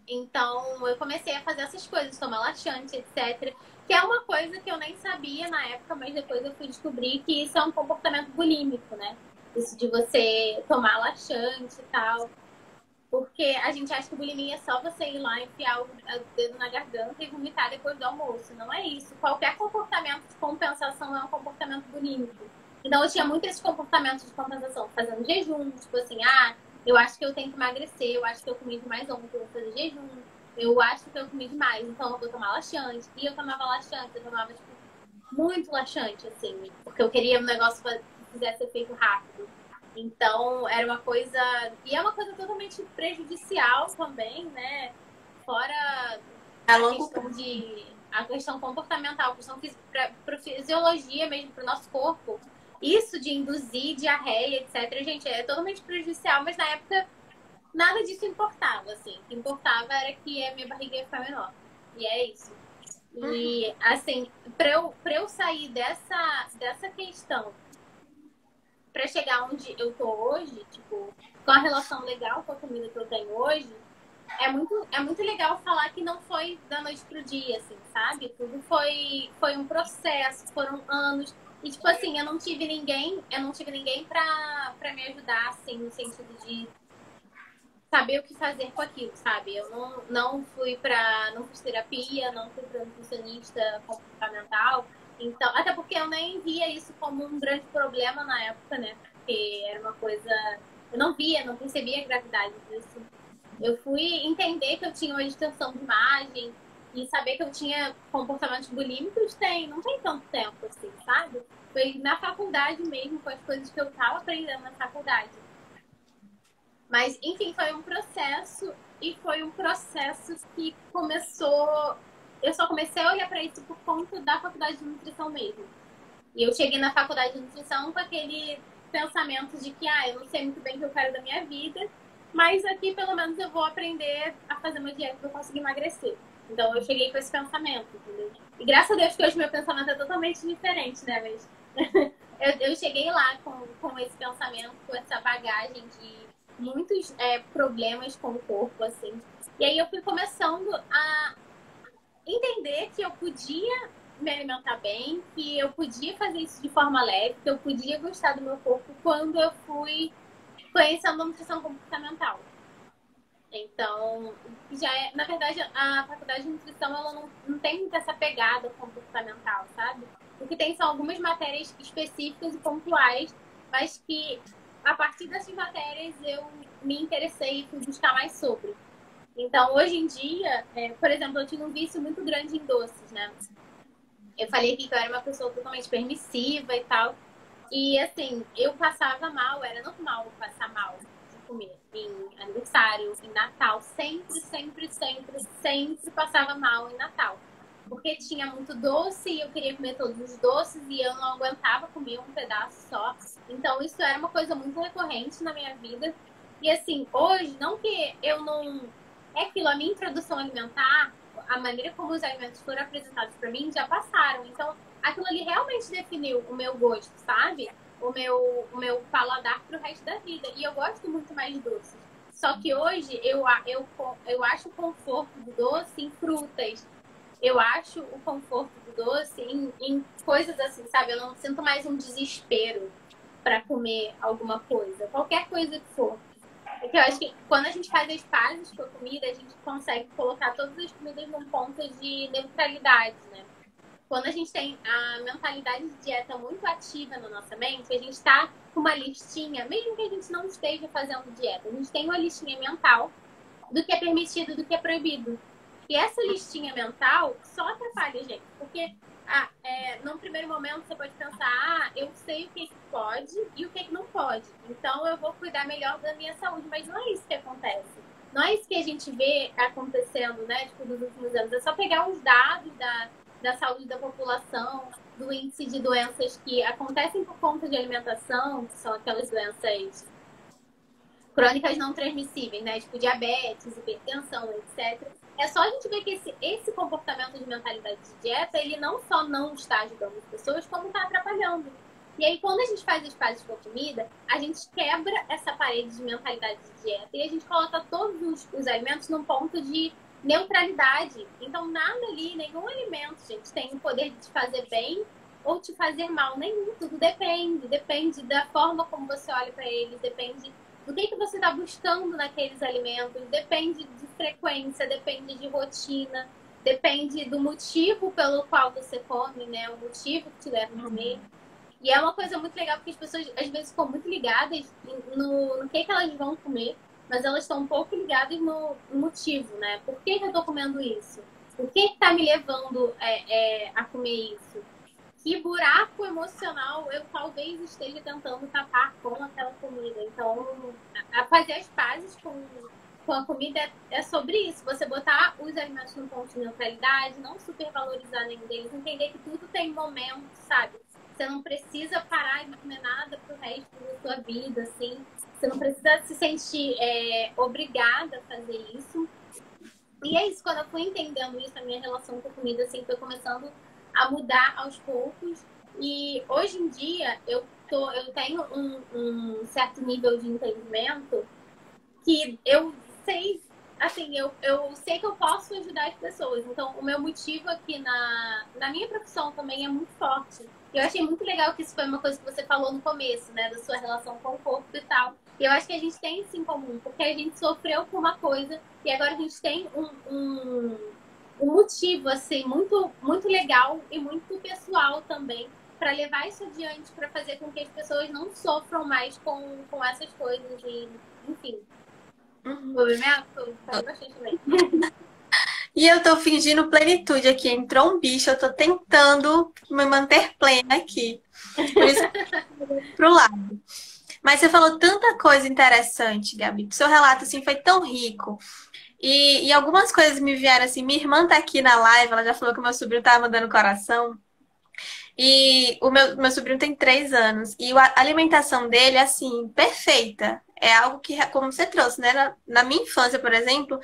Então, eu comecei a fazer essas coisas, tomar laxante, etc. Que é uma coisa que eu nem sabia na época, mas depois eu fui descobrir que isso é um comportamento bulímico, né? Isso de você tomar laxante e tal. Porque a gente acha que bulimia é só você ir lá, enfiar o dedo na garganta e vomitar depois do almoço. Não é isso. Qualquer comportamento de compensação é um comportamento bulímico. Então, eu tinha muito esse comportamento de compensação, fazendo jejum, tipo assim, eu acho que eu tenho que emagrecer, eu acho que eu comi demais ontem, eu vou fazer jejum, eu acho que eu comi demais, então eu vou tomar laxante. E eu tomava laxante, eu tomava, tipo, muito laxante, assim, porque eu queria um negócio que fizesse efeito rápido. Então, era uma coisa. E é uma coisa totalmente prejudicial também, né? Fora A a longo questão a questão comportamental, a questão para fisiologia mesmo, para o nosso corpo. Isso de induzir diarreia, etc., gente, é totalmente prejudicial, mas na época nada disso importava, assim. O que importava era que a minha barriga ia ficar menor. E é isso. E, assim, pra eu sair dessa questão pra chegar onde eu tô hoje, tipo, com a relação legal com a comida que eu tenho hoje, é muito legal falar que não foi da noite pro dia, assim, sabe? Tudo foi um processo, foram anos. E, tipo assim, eu não tive ninguém pra me ajudar, assim, no sentido de saber o que fazer com aquilo, sabe? Eu não fiz terapia, não fui pra nutricionista comportamental. Então, até porque eu nem via isso como um grande problema na época, né? Porque era uma coisa. Eu não via, não percebia a gravidade disso. Eu fui entender que eu tinha uma distorção de imagem e saber que eu tinha comportamentos bulímicos não tem tanto tempo, assim, sabe? Foi na faculdade mesmo, com as coisas que eu tava aprendendo na faculdade. Mas, enfim, foi um processo e foi um processo que começou. Eu só comecei a olhar para isso por conta da faculdade de nutrição mesmo. E eu cheguei na faculdade de nutrição com aquele pensamento de que, eu não sei muito bem o que eu quero da minha vida. mas aqui pelo menos eu vou aprender a fazer uma dieta para eu conseguir emagrecer. Então eu cheguei com esse pensamento, entendeu? E graças a Deus que hoje meu pensamento é totalmente diferente, né? Mas eu cheguei lá com esse pensamento, com essa bagagem de muitos problemas com o corpo, assim. E aí eu fui começando a entender que eu podia me alimentar bem, que eu podia fazer isso de forma leve, que eu podia gostar do meu corpo quando eu fui conhecendo a nutrição comportamental. Então, na verdade, a faculdade de nutrição, ela não tem muito essa pegada comportamental, sabe? O que tem são algumas matérias específicas e pontuais, mas que, a partir dessas matérias, eu me interessei e fui buscar mais sobre. Então, hoje em dia, por exemplo, eu tinha um vício muito grande em doces, né? Eu falei aqui que eu era uma pessoa totalmente permissiva e tal. E, assim, eu passava mal, era normal passar mal de comer. Em aniversário, em Natal, sempre passava mal em Natal. Porque tinha muito doce e eu queria comer todos os doces e eu não aguentava comer um pedaço só. Então, isso era uma coisa muito recorrente na minha vida. E, assim, hoje, não que eu não... É aquilo, a minha introdução alimentar, a maneira como os alimentos foram apresentados para mim, já passaram. Então, aquilo ali realmente definiu o meu gosto, sabe? O meu paladar pro resto da vida. E eu gosto muito mais de doces. Só que hoje eu acho o conforto do doce em frutas. Eu acho o conforto do doce em coisas assim, sabe? Eu não sinto mais um desespero para comer alguma coisa. Qualquer coisa que for. Porque eu acho que quando a gente faz as pazes com a comida, a gente consegue colocar todas as comidas num ponto de neutralidade, né? Quando a gente tem a mentalidade de dieta muito ativa na nossa mente, a gente está com uma listinha, mesmo que a gente não esteja fazendo dieta, a gente tem uma listinha mental do que é permitido, do que é proibido. E essa listinha mental só atrapalha a gente, porque num primeiro momento você pode pensar, eu sei o que pode e o que não pode, então eu vou cuidar melhor da minha saúde, mas não é isso que acontece. Não é isso que a gente vê acontecendo, né, tipo, nos últimos anos. É só pegar os dados da saúde da população, do índice de doenças que acontecem por conta de alimentação, que são aquelas doenças crônicas não transmissíveis, né? Tipo diabetes, hipertensão, etc. É só a gente ver que esse comportamento de mentalidade de dieta, ele não só não está ajudando as pessoas, como está atrapalhando. E aí, quando a gente faz as pazes com a comida, a gente quebra essa parede de mentalidade de dieta e a gente coloca todos os alimentos num ponto de neutralidade. Então, nada ali, nenhum alimento, gente, tem o poder de te fazer bem ou te fazer mal. Nenhum, tudo depende. Depende da forma como você olha para eles, depende do que você está buscando naqueles alimentos, depende de frequência, depende de rotina, depende do motivo pelo qual você come, né? O motivo que te leva a comer. E é uma coisa muito legal, porque as pessoas às vezes ficam muito ligadas no que elas vão comer, mas elas estão um pouco ligadas no motivo, né? Por que eu tô comendo isso? O que tá me levando a comer isso? Que buraco emocional eu talvez esteja tentando tapar com aquela comida? Então, fazer as pazes com a comida é sobre isso. Você botar os alimentos no ponto de neutralidade, não supervalorizar nenhum deles, entender que tudo tem momento, sabe? Você não precisa parar de comer nada pro resto da sua vida, assim. Você não precisa se sentir obrigada a fazer isso. E é isso, quando eu fui entendendo isso, a minha relação com a comida, assim, foi começando a mudar aos poucos. E hoje em dia, eu tenho um certo nível de entendimento que eu sei, assim, eu sei que eu posso ajudar as pessoas. Então, o meu motivo aqui na minha profissão também é muito forte. Eu achei muito legal que isso foi uma coisa que você falou no começo, né? Da sua relação com o corpo e tal. E eu acho que a gente tem isso em comum, porque a gente sofreu com uma coisa e agora a gente tem um motivo, assim, muito, muito legal e muito pessoal também para levar isso adiante, para fazer com que as pessoas não sofram mais com essas coisas e, enfim. Movimento? Falei bastante também. E eu tô fingindo plenitude aqui. Entrou um bicho, eu tô tentando me manter plena aqui. Por isso que eu tô pro lado. Mas você falou tanta coisa interessante, Gabi. O seu relato, assim, foi tão rico. E algumas coisas me vieram, assim. Minha irmã tá aqui na live, ela já falou que o meu sobrinho tava mandando coração. E o meu sobrinho tem 3 anos. E a alimentação dele é, assim, perfeita. é algo que, como você trouxe, né? Na minha infância, por exemplo,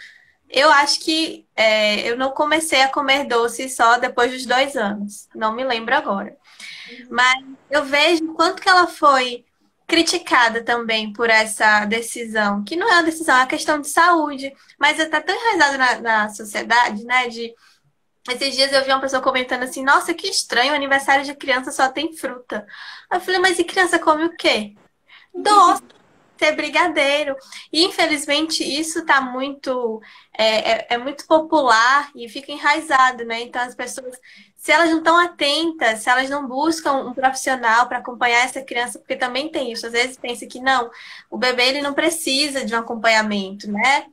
eu acho que eu não comecei a comer doce só depois dos 2 anos. Não me lembro agora. Mas eu vejo o quanto que ela foi criticada também por essa decisão, que não é uma decisão, é uma questão de saúde, mas está tão enraizado na sociedade, né? Esses dias eu vi uma pessoa comentando assim, nossa, que estranho, aniversário de criança só tem fruta. Aí eu falei, mas e criança come o quê? Doce, ter brigadeiro. E infelizmente isso tá muito é muito popular e fica enraizado, né? Então as pessoas, se elas não estão atentas, se elas não buscam um profissional para acompanhar essa criança, porque também tem isso, às vezes pensa que não, o bebê ele não precisa de um acompanhamento, né?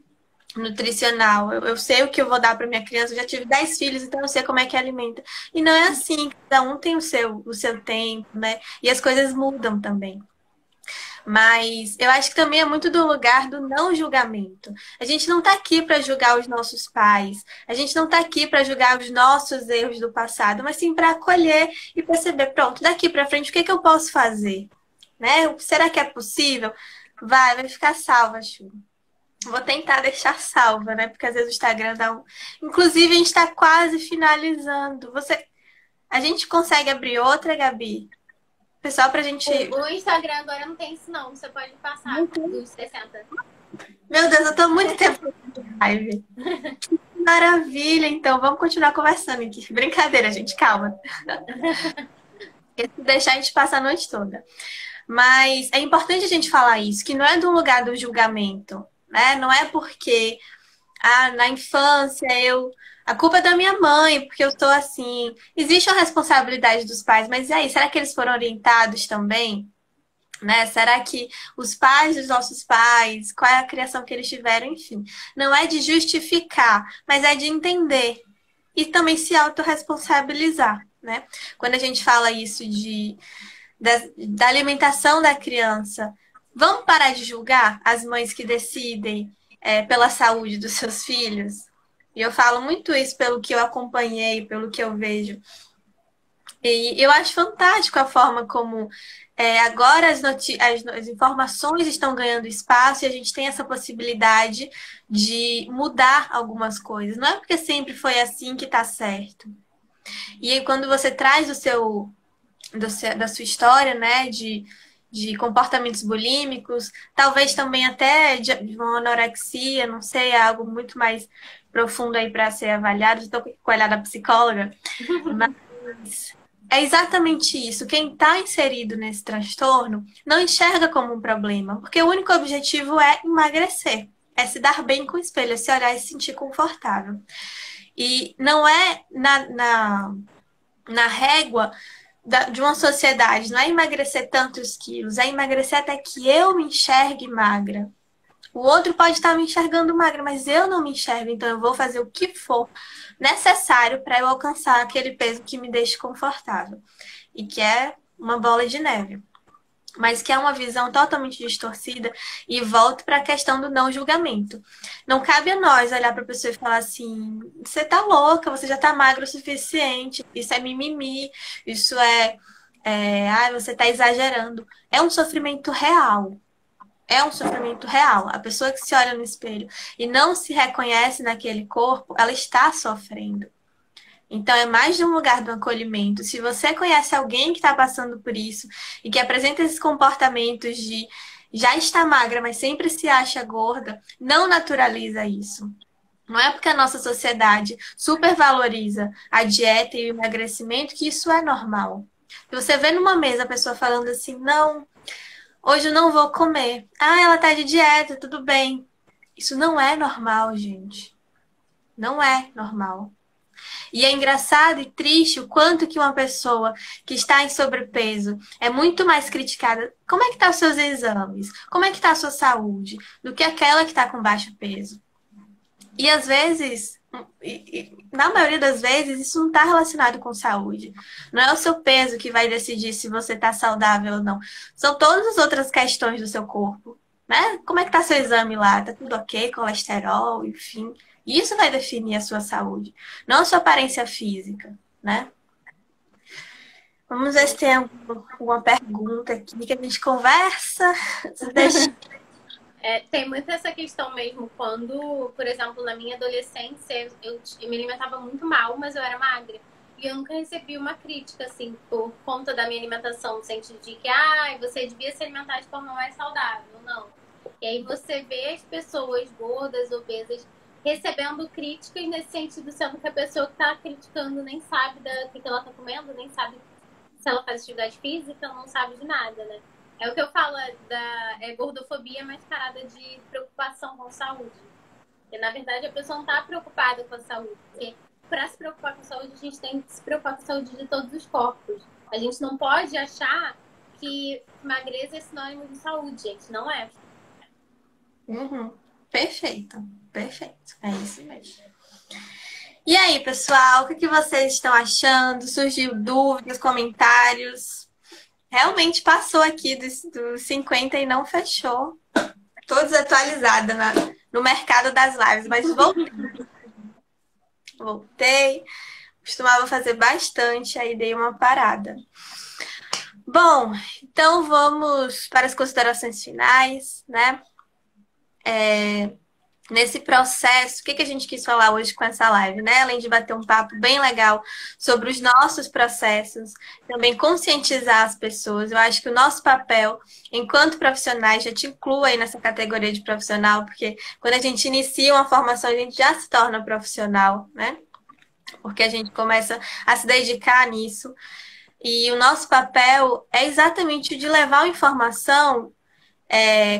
Nutricional. Eu sei o que eu vou dar para minha criança. Eu já tive 10 filhos, então eu sei como é que alimenta. E não é assim, cada um tem o seu tempo, né? E as coisas mudam também. Mas eu acho que também é muito do lugar do não julgamento. A gente não está aqui para julgar os nossos pais, a gente não está aqui para julgar os nossos erros do passado, mas sim para acolher e perceber, pronto, daqui para frente, o que é que eu posso fazer? Né? Será que é possível? Vai ficar salva, Chu. Vou tentar deixar salva, né? Porque às vezes o Instagram dá um. Inclusive, a gente está quase finalizando. A gente consegue abrir outra, Gabi? Pessoal, pra gente. O Instagram agora não tem isso, não. Você pode passar dos 60. Meu Deus, eu tô muito tempo em live. Que maravilha! Então, vamos continuar conversando aqui. Brincadeira, gente, calma. Se deixar, a gente passa a noite toda. Mas é importante a gente falar isso, que não é do lugar do julgamento, né? Não é porque na infância a culpa é da minha mãe, porque eu estou assim. Existe a responsabilidade dos pais, mas e aí, será que eles foram orientados também? Né? Será que os pais dos nossos pais, qual é a criação que eles tiveram, enfim. Não é de justificar, mas é de entender e também se autorresponsabilizar, né? Quando a gente fala isso da alimentação da criança, vamos parar de julgar as mães que decidem pela saúde dos seus filhos? E eu falo muito isso pelo que eu acompanhei, pelo que eu vejo. E eu acho fantástico a forma como agora as informações estão ganhando espaço e a gente tem essa possibilidade de mudar algumas coisas. Não é porque sempre foi assim que está certo. E aí, quando você traz da sua história, né, de comportamentos bulímicos, talvez também até de uma anorexia, não sei, é algo muito mais profundo aí para ser avaliado. Estou com a olhada da psicóloga, mas é exatamente isso. Quem está inserido nesse transtorno não enxerga como um problema, porque o único objetivo é emagrecer, é se dar bem com o espelho, é se olhar e se sentir confortável. E não é na régua de uma sociedade, não é emagrecer tantos quilos, é emagrecer até que eu me enxergue magra. O outro pode estar me enxergando magra, mas eu não me enxergo, então eu vou fazer o que for necessário para eu alcançar aquele peso que me deixe confortável. E que é uma bola de neve. Mas que é uma visão totalmente distorcida e volto para a questão do não julgamento. Não cabe a nós olhar para a pessoa e falar assim, você tá louca, você já tá magra o suficiente, isso é mimimi, isso você tá exagerando. É um sofrimento real. É um sofrimento real. A pessoa que se olha no espelho e não se reconhece naquele corpo, ela está sofrendo. Então, é mais de um lugar do acolhimento. Se você conhece alguém que está passando por isso e que apresenta esses comportamentos de já está magra, mas sempre se acha gorda, não naturaliza isso. Não é porque a nossa sociedade supervaloriza a dieta e o emagrecimento que isso é normal. Se você vê numa mesa a pessoa falando assim, não, hoje eu não vou comer. Ela tá de dieta, tudo bem. Isso não é normal, gente. Não é normal. E é engraçado e triste o quanto que uma pessoa que está em sobrepeso é muito mais criticada. Como é que tá os seus exames? Como é que tá a sua saúde? Do que aquela que está com baixo peso. E às vezes, na maioria das vezes, isso não está relacionado com saúde. Não é o seu peso que vai decidir se você está saudável ou não. São todas as outras questões do seu corpo. Né? Como é que tá seu exame lá? Tá tudo ok? Colesterol, enfim. Isso vai definir a sua saúde, não a sua aparência física, né? Vamos ver se tem alguma pergunta aqui que a gente conversa. Tem muito essa questão mesmo, quando, por exemplo, na minha adolescência, eu me alimentava muito mal, mas eu era magra. E eu nunca recebi uma crítica, assim, por conta da minha alimentação, no sentido de que, você devia se alimentar de forma mais saudável. Não. E aí você vê as pessoas gordas, obesas, recebendo críticas nesse sentido, sendo que a pessoa que está criticando nem sabe do que ela está comendo, nem sabe se ela faz atividade física, não sabe de nada, né? É o que eu falo gordofobia mascarada de preocupação com saúde. E, na verdade, a pessoa não está preocupada com a saúde. Porque para se preocupar com a saúde, a gente tem que se preocupar com a saúde de todos os corpos. A gente não pode achar que magreza é sinônimo de saúde, gente. Não é. Uhum. Perfeito, perfeito. É isso mesmo. E aí, pessoal, o que vocês estão achando? Surgiu dúvidas, comentários? Realmente passou aqui dos 50 e não fechou. Tô desatualizada no mercado das lives, mas voltei. Voltei. Costumava fazer bastante, aí dei uma parada. Bom, então vamos para as considerações finais, né? Nesse processo, o que a gente quis falar hoje com essa live, né? Além de bater um papo bem legal sobre os nossos processos, também conscientizar as pessoas. Eu acho que o nosso papel, enquanto profissionais, já te inclui aí nessa categoria de profissional, porque quando a gente inicia uma formação, a gente já se torna profissional, né? Porque a gente começa a se dedicar nisso. E o nosso papel é exatamente o de levar uma informação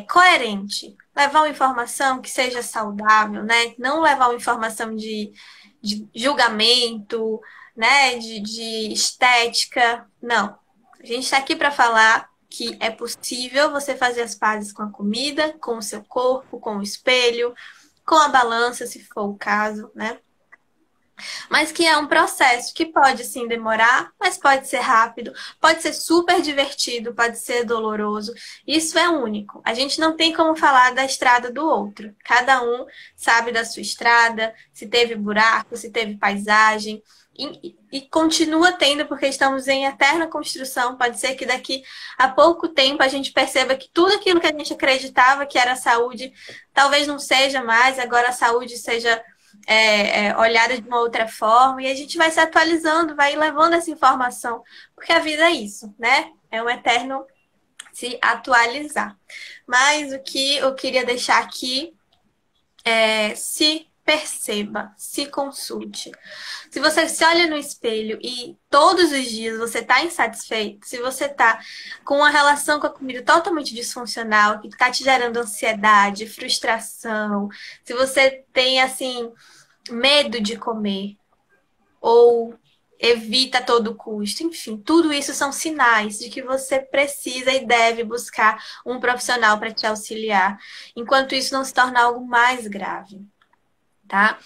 coerente. Levar uma informação que seja saudável, né? Não levar uma informação de julgamento, né? De estética. Não. A gente está aqui para falar que é possível você fazer as pazes com a comida, com o seu corpo, com o espelho, com a balança, se for o caso, né? Mas que é um processo que pode sim demorar, mas pode ser rápido, pode ser super divertido, pode ser doloroso. Isso é único. A gente não tem como falar da estrada do outro. Cada um sabe da sua estrada, se teve buraco, se teve paisagem. E continua tendo, porque estamos em eterna construção. Pode ser que daqui a pouco tempo a gente perceba que tudo aquilo que a gente acreditava que era saúde, talvez não seja mais, agora a saúde seja olhada de uma outra forma, e a gente vai se atualizando, vai levando essa informação, porque a vida é isso, né? É um eterno se atualizar. Mas o que eu queria deixar aqui é se perceba, se consulte. Se você se olha no espelho e todos os dias você está insatisfeito, se você está com uma relação com a comida totalmente disfuncional, que está te gerando ansiedade, frustração, se você tem, assim, medo de comer ou evita a todo custo, enfim, tudo isso são sinais de que você precisa e deve buscar um profissional para te auxiliar, enquanto isso não se torna algo mais grave. Tá?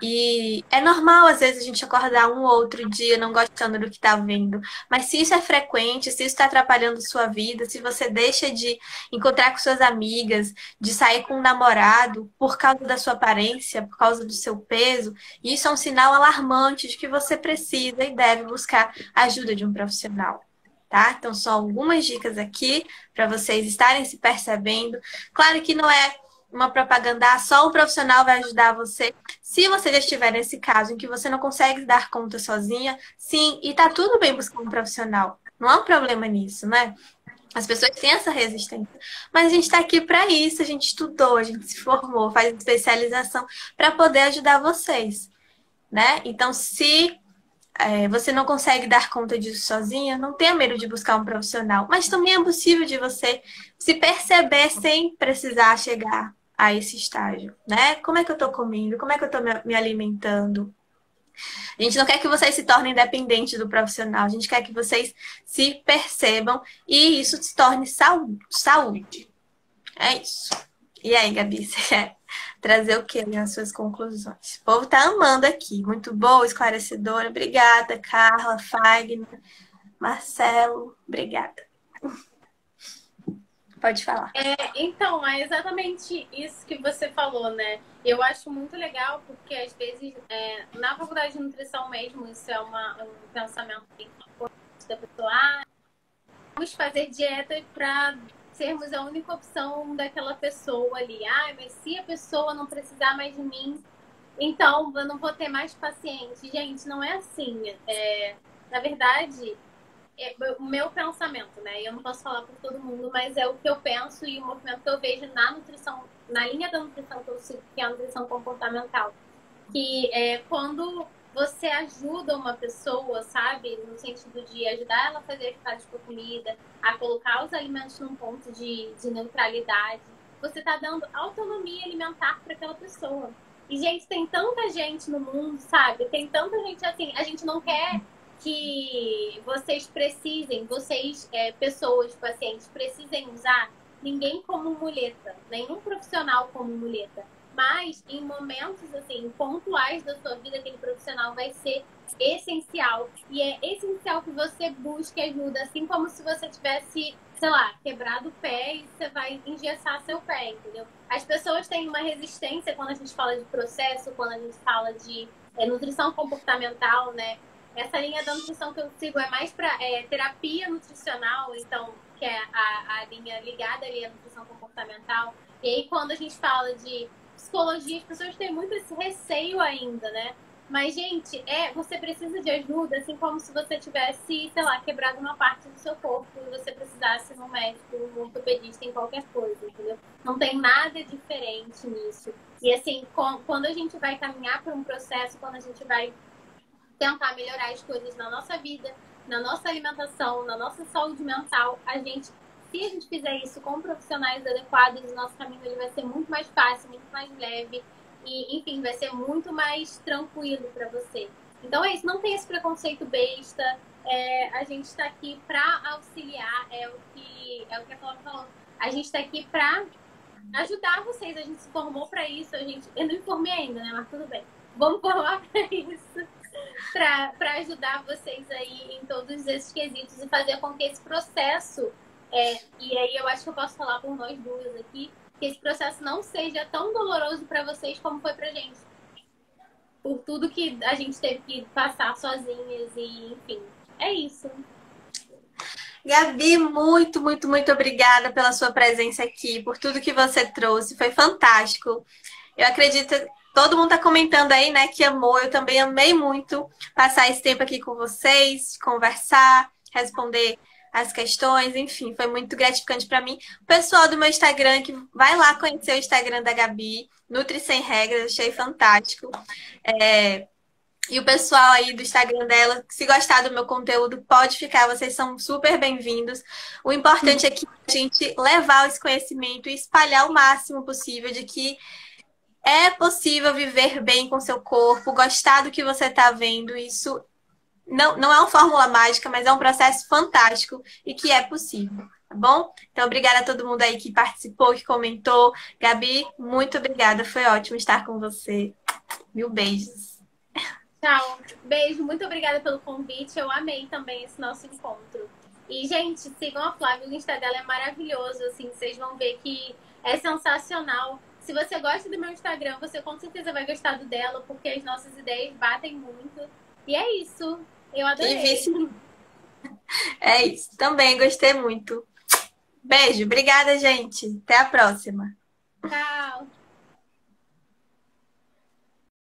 E é normal, às vezes, a gente acordar um ou outro dia não gostando do que está vendo. Mas se isso é frequente, se isso está atrapalhando sua vida, se você deixa de encontrar com suas amigas, de sair com um namorado por causa da sua aparência, por causa do seu peso, isso é um sinal alarmante de que você precisa e deve buscar a ajuda de um profissional. Tá? Então, são algumas dicas aqui para vocês estarem se percebendo. Claro que não é uma propaganda, só um profissional vai ajudar você. Se você já estiver nesse caso em que você não consegue dar conta sozinha, sim, e tá tudo bem buscar um profissional. Não há um problema nisso, né? As pessoas têm essa resistência. Mas a gente está aqui para isso, a gente estudou, a gente se formou, faz especialização para poder ajudar vocês, né? Então, se você não consegue dar conta disso sozinha, não tenha medo de buscar um profissional. Mas também é possível de você se perceber sem precisar chegar a esse estágio, né? Como é que eu tô comendo? Como é que eu tô me alimentando? A gente não quer que vocês se tornem dependentes do profissional. A gente quer que vocês se percebam e isso se torne saúde. É isso. E aí, Gabi, você quer trazer o que nas suas conclusões? O povo tá amando aqui. Muito boa, esclarecedora. Obrigada, Carla, Fagner, Marcelo. Obrigada. Pode falar. Então, é exatamente isso que você falou, né? Eu acho muito legal porque, às vezes, na faculdade de nutrição mesmo, isso é um pensamento bem importante da pessoa. Vamos fazer dieta para sermos a única opção daquela pessoa ali. Ah, mas se a pessoa não precisar mais de mim, então eu não vou ter mais paciente. Gente, não é assim. Na verdade, o meu pensamento, né? Eu não posso falar por todo mundo, mas é o que eu penso e o movimento que eu vejo na nutrição, na linha da nutrição que eu sigo, que é a nutrição comportamental. Que é quando você ajuda uma pessoa, sabe? No sentido de ajudar ela a fazer atividades com a comida, a colocar os alimentos num ponto de neutralidade. Você está dando autonomia alimentar para aquela pessoa. E, gente, tem tanta gente no mundo, sabe? Tem tanta gente assim. A gente não quer que vocês precisem, pessoas, pacientes, precisem usar ninguém como muleta, nenhum profissional como muleta. Mas em momentos assim, pontuais da sua vida, aquele profissional vai ser essencial. E é essencial que você busque ajuda, assim como se você tivesse, sei lá, quebrado o pé e você vai engessar seu pé, entendeu? As pessoas têm uma resistência quando a gente fala de processo, quando a gente fala de nutrição comportamental, né? Essa linha da nutrição que eu sigo é mais para terapia nutricional, então, que é a linha ligada ali à nutrição comportamental. E aí, quando a gente fala de psicologia, as pessoas têm muito esse receio ainda, né? Mas, gente, você precisa de ajuda, assim como se você tivesse, sei lá, quebrado uma parte do seu corpo e você precisasse de um médico, um ortopedista, em qualquer coisa, entendeu? Não tem nada diferente nisso. E, assim, quando a gente vai caminhar por um processo, quando a gente vai tentar melhorar as coisas na nossa vida, na nossa alimentação, na nossa saúde mental, se a gente fizer isso com profissionais adequados, o nosso caminho ele vai ser muito mais fácil, muito mais leve e, enfim, vai ser muito mais tranquilo para você. Então é isso, não tem esse preconceito besta. A gente está aqui para auxiliar, é o que a Flávia falou. A gente está aqui para ajudar vocês. A gente se formou para isso. Eu não me formei ainda, né? Mas tudo bem. Vamos formar para isso. Para ajudar vocês aí em todos esses quesitos e fazer com que esse processo, e aí eu acho que eu posso falar por nós duas aqui, que esse processo não seja tão doloroso para vocês como foi pra gente. Por tudo que a gente teve que passar sozinhas e, enfim, é isso. Gabi, muito, muito, muito obrigada pela sua presença aqui, por tudo que você trouxe, foi fantástico. Eu acredito, todo mundo está comentando aí, né, que amou. Eu também amei muito passar esse tempo aqui com vocês, conversar, responder as questões, enfim, foi muito gratificante para mim. O pessoal do meu Instagram, que vai lá conhecer o Instagram da Gabi, Nutri Sem Regras, achei fantástico. E o pessoal aí do Instagram dela, se gostar do meu conteúdo, pode ficar, vocês são super bem-vindos. O importante é que a gente levar esse conhecimento e espalhar o máximo possível de que é possível viver bem com seu corpo, gostar do que você está vendo. Isso não é uma fórmula mágica, mas é um processo fantástico e que é possível, tá bom? Então, obrigada a todo mundo aí que participou, que comentou. Gabi, muito obrigada. Foi ótimo estar com você. Mil beijos. Tchau. Beijo. Muito obrigada pelo convite. Eu amei também esse nosso encontro. E, gente, sigam a Flávia. O Insta dela é maravilhoso. Assim, vocês vão ver que é sensacional. Se você gosta do meu Instagram, você com certeza vai gostar do dela, porque as nossas ideias batem muito. E é isso. Eu adorei. É isso. Também gostei muito. Beijo. Obrigada, gente. Até a próxima. Tchau.